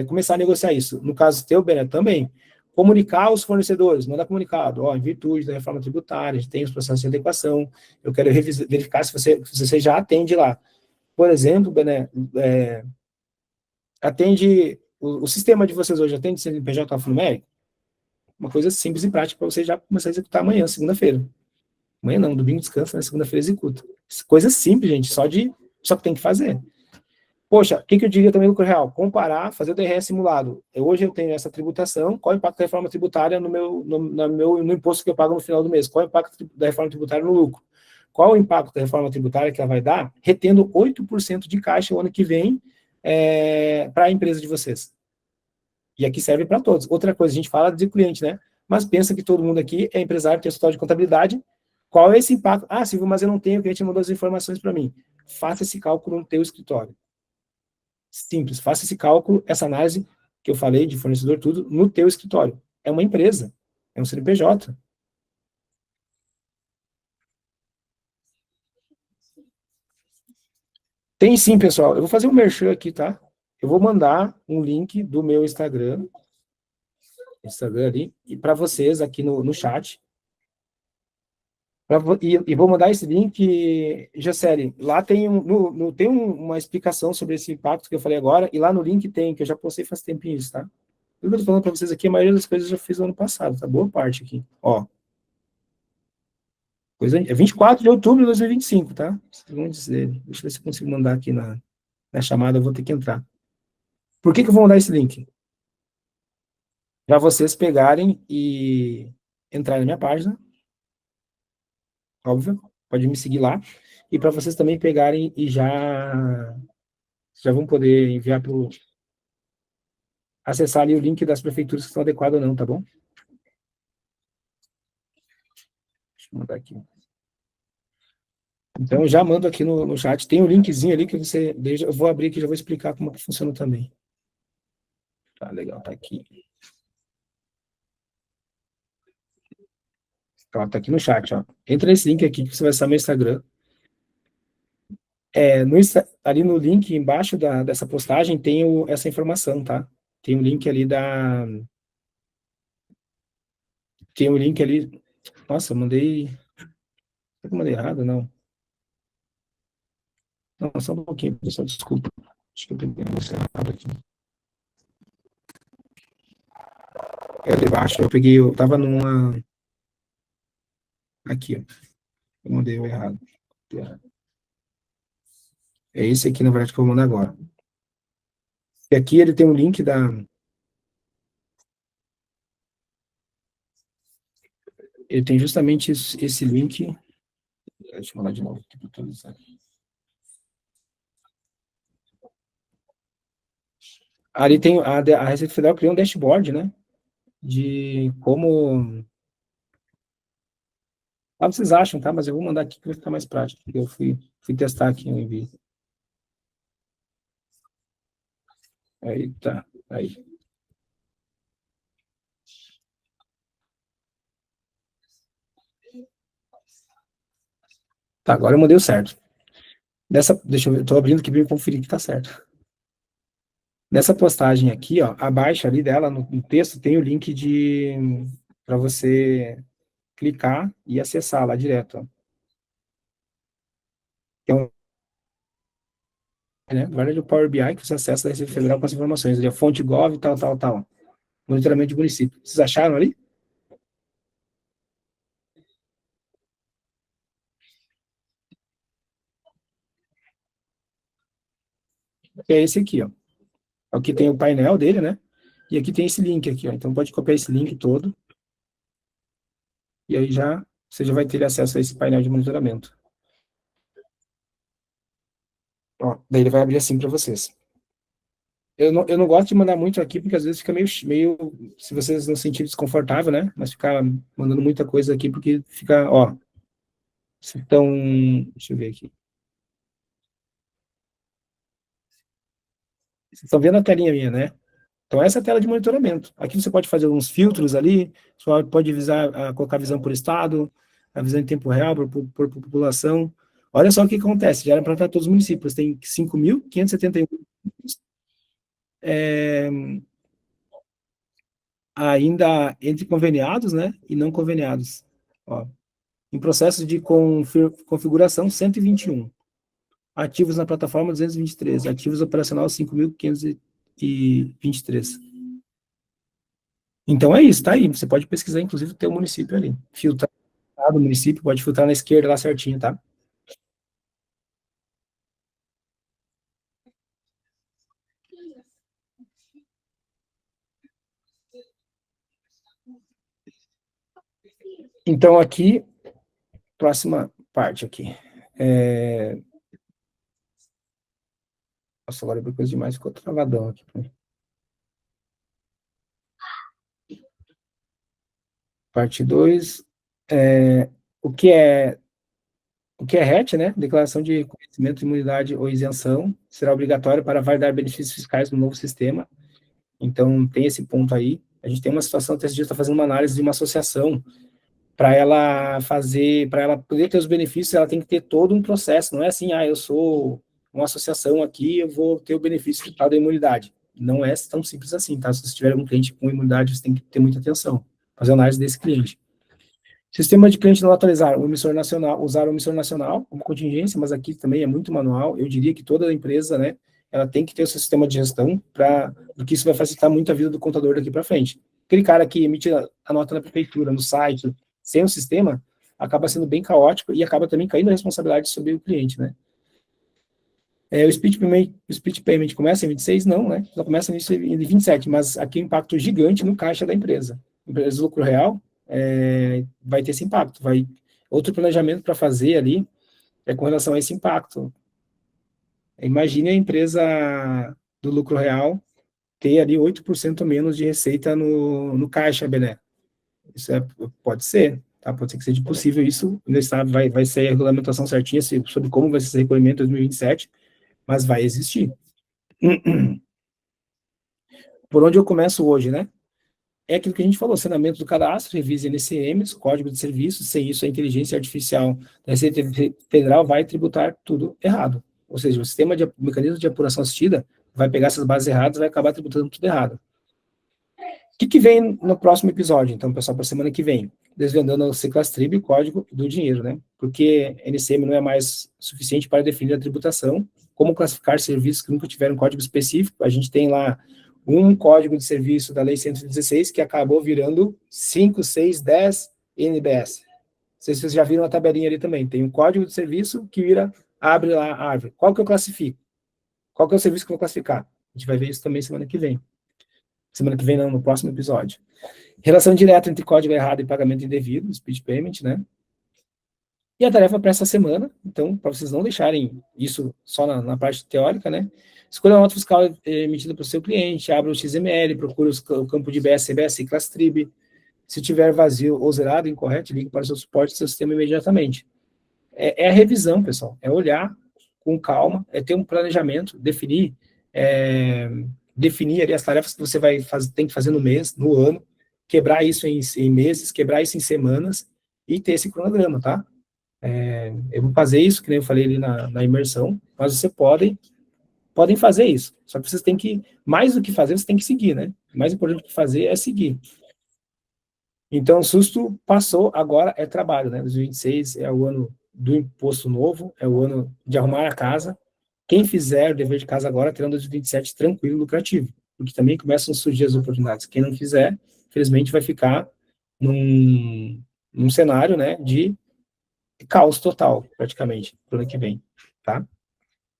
começar a negociar isso. No caso teu, Bené, também. Comunicar aos fornecedores, mandar comunicado, ó, em virtude da reforma tributária, a gente tem os processos de adequação, eu quero verificar se você já atende lá. Por exemplo, Bené, atende, o sistema de vocês hoje atende CNPJ alfanumérico? Uma coisa simples e prática para você já começar a executar amanhã, segunda-feira. Amanhã não, domingo descansa, né? Segunda-feira executa. Coisa simples, gente, só que tem que fazer. Poxa, o que eu diria também no Real? Comparar, fazer o DRE simulado. Hoje eu tenho essa tributação, qual é o impacto da reforma tributária no imposto que eu pago no final do mês? Qual é o impacto da reforma tributária no lucro? Qual é o impacto da reforma tributária que ela vai dar, retendo 8% de caixa o ano que vem para a empresa de vocês? E aqui serve para todos. Outra coisa, a gente fala de cliente, né? Mas pensa que todo mundo aqui é empresário, tem escritório de contabilidade. Qual é esse impacto? Ah, Silvio, mas eu não tenho, o cliente mandou as informações para mim. Faça esse cálculo no teu escritório. Simples, faça esse cálculo, essa análise que eu falei de fornecedor, tudo, no teu escritório. É uma empresa, é um CNPJ. Tem sim, pessoal. Eu vou fazer um merchan aqui, tá? Eu vou mandar um link do meu Instagram ali, e para vocês aqui no chat. E vou mandar esse link, Jaceli. Lá tem, uma explicação sobre esse impacto que eu falei agora, e lá no link tem, que eu já postei faz tempinho isso, tá? Tudo que eu tô falando para vocês aqui, a maioria das coisas eu já fiz no ano passado, tá? Boa parte aqui. Ó, é 24 de outubro de 2025, tá? Vocês vão dizer. Deixa eu ver se eu consigo mandar aqui na chamada, eu vou ter que entrar. Por que eu vou mandar esse link? Para vocês pegarem e entrarem na minha página, óbvio, pode me seguir lá, e para vocês também pegarem e já vão poder enviar acessar ali o link das prefeituras que estão adequadas ou não, tá bom? Deixa eu mandar aqui. Então, eu já mando aqui no chat, tem um linkzinho ali que eu vou abrir aqui, já vou explicar como que funciona também. Tá, legal, tá aqui. Ó, tá aqui no chat, ó. Entra nesse link aqui que você vai acessar meu Instagram. Ali no link embaixo dessa postagem tem essa informação, tá? Tem um link ali Tem um link ali. Nossa, eu mandei. Será que eu mandei errado? Não. Não, só um pouquinho, pessoal, desculpa. Acho que eu peguei você errado aqui. É debaixo, eu tava numa. Aqui, ó. Eu mandei o errado. É esse aqui, na verdade, que eu vou mandar agora. E aqui ele tem um link Ele tem justamente esse link. Deixa eu mandar de novo aqui para atualizar. Ali tem a Receita Federal criou um dashboard, né? De como. Ah, vocês acham, tá? Mas eu vou mandar aqui que vai ficar mais prático, porque eu fui testar aqui o envio. Aí tá. Aí. Tá, agora eu mandei o certo. Deixa eu ver, eu tô abrindo aqui para conferir que tá certo. Nessa postagem aqui, ó, abaixo ali dela, no texto, tem o link para você clicar e acessar lá direto. Ó. Que é né? Na verdade, o Power BI que você acessa da Receita Federal com as informações. Ali, a fonte Gov, tal, tal, tal. Monitoramento de município. Vocês acharam ali? É esse aqui, ó. Aqui tem o painel dele, né? E aqui tem esse link aqui, ó. Então pode copiar esse link todo. E aí você já vai ter acesso a esse painel de monitoramento. Ó, daí ele vai abrir assim para vocês. Eu não gosto de mandar muito aqui, porque às vezes fica se vocês não se sentirem desconfortável, né? Mas ficar mandando muita coisa aqui, porque fica, ó. Então, deixa eu ver aqui. Vocês estão vendo a telinha minha, né? Então, essa é a tela de monitoramento. Aqui você pode fazer alguns filtros ali, você pode colocar visão por estado, a visão em tempo real por população. Olha só o que acontece, já era para todos os municípios, tem 5.571 é, ainda entre conveniados, né, e não conveniados. Ó, em processo de configuração, 121. Ativos na plataforma, 223. Ativos operacional, 5.523. Então é isso, tá aí. Você pode pesquisar, inclusive, o teu município ali. Filtrar do município, pode filtrar na esquerda lá certinho, tá? Então aqui, próxima parte aqui. Nossa, agora depois demais ficou travadão aqui. Parte 2. O que é o que é RET, né? Declaração de conhecimento, imunidade ou isenção, será obrigatório para validar benefícios fiscais no novo sistema. Então, tem esse ponto aí. A gente tem uma situação, até esse dia está fazendo uma análise de uma associação, para ela poder ter os benefícios, ela tem que ter todo um processo. Não é assim, eu sou uma associação aqui, eu vou ter o benefício da imunidade. Não é tão simples assim, tá? Se você tiver um cliente com imunidade, você tem que ter muita atenção. Fazer análise desse cliente. Sistema de cliente não atualizar, o emissor nacional, usar o emissor nacional como contingência, mas aqui também é muito manual. Eu diria que toda empresa, né, ela tem que ter o seu sistema de gestão, porque isso vai facilitar muito a vida do contador daqui para frente. Aquele cara que emite a nota na prefeitura, no site, sem o sistema, acaba sendo bem caótico e acaba também caindo a responsabilidade sobre o cliente, né? O split payment começa em 26? Não, né? Só começa em 27, mas aqui é um impacto gigante no caixa da empresa. Empresa de lucro real vai ter esse impacto. Outro planejamento para fazer ali é com relação a esse impacto. Imagine a empresa do lucro real ter ali 8% menos de receita no caixa, Bené. Isso pode ser, tá? Pode ser que seja possível isso. Ainda está, vai ser a regulamentação certinha sobre como vai ser esse recolhimento em 2027, mas vai existir. Por onde eu começo hoje, né? É aquilo que a gente falou, saneamento do cadastro, revise NCMs, código de serviço, sem isso a inteligência artificial da Receita Federal vai tributar tudo errado. Ou seja, o mecanismo de apuração assistida vai pegar essas bases erradas e vai acabar tributando tudo errado. O que vem no próximo episódio, então, pessoal, para a semana que vem? Desvendando o Seclastrib e o código do dinheiro, né? Porque NCM não é mais suficiente para definir a tributação, como classificar serviços que nunca tiveram código específico. A gente tem lá um código de serviço da Lei 116 que acabou virando 5, 6, 10 NBS. Não sei se vocês já viram a tabelinha ali também. Tem um código de serviço que abre lá a árvore. Qual que eu classifico? Qual que é o serviço que eu vou classificar? A gente vai ver isso também semana que vem. Semana que vem não, no próximo episódio. Relação direta entre código errado e pagamento indevido, speed payment, né? E a tarefa para essa semana, então, para vocês não deixarem isso só na parte teórica, né? Escolha a nota fiscal emitida para o seu cliente, abra o XML, procure o campo de BS, CBS e Class Trib. Se tiver vazio ou zerado, incorreto, ligue para o seu suporte do seu sistema imediatamente. É a revisão, pessoal. É olhar com calma, é ter um planejamento, definir ali as tarefas que você tem que fazer no mês, no ano, quebrar isso em meses, quebrar isso em semanas e ter esse cronograma, tá? Eu vou fazer isso, que nem eu falei ali na imersão, mas vocês podem fazer isso. Só que vocês têm que, mais do que fazer, você tem que seguir, né? O mais importante que fazer é seguir. Então, o susto passou, agora é trabalho, né? 2026 é o ano do imposto novo, é o ano de arrumar a casa. Quem fizer o dever de casa agora terá um 2027 tranquilo e lucrativo, porque também começam a surgir as oportunidades. Quem não fizer, infelizmente, vai ficar num cenário, né, de caos total, praticamente, para o ano que vem, tá?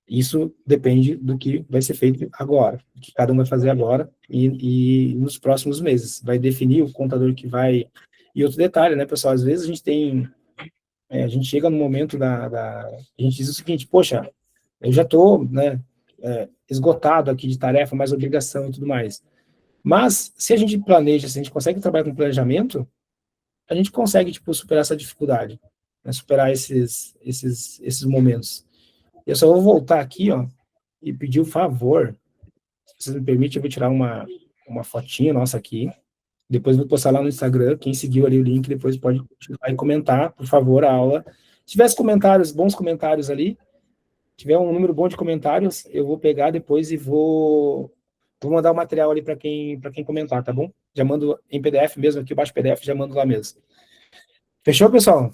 Isso depende do que vai ser feito agora, do que cada um vai fazer agora e nos próximos meses. Vai definir o contador que vai... E outro detalhe, né, pessoal, às vezes a gente chega no momento a gente diz o seguinte, poxa, eu já estou, né, esgotado aqui de tarefa, mais obrigação e tudo mais. Mas, se a gente planeja, se a gente consegue trabalhar com planejamento, a gente consegue, tipo, superar essa dificuldade, né, superar esses momentos. Eu só vou voltar aqui, ó, e pedir o favor, se vocês me permitem, eu vou tirar uma fotinha nossa aqui, Depois vou postar lá no Instagram, quem seguiu ali o link, depois pode continuar e comentar, por favor, a aula. Se tivesse comentários, bons comentários ali, tiver um número bom de comentários, eu vou pegar depois e vou mandar o material ali para quem comentar, tá bom? Já mando em PDF mesmo, aqui eu baixo PDF, já mando lá mesmo. Fechou, pessoal?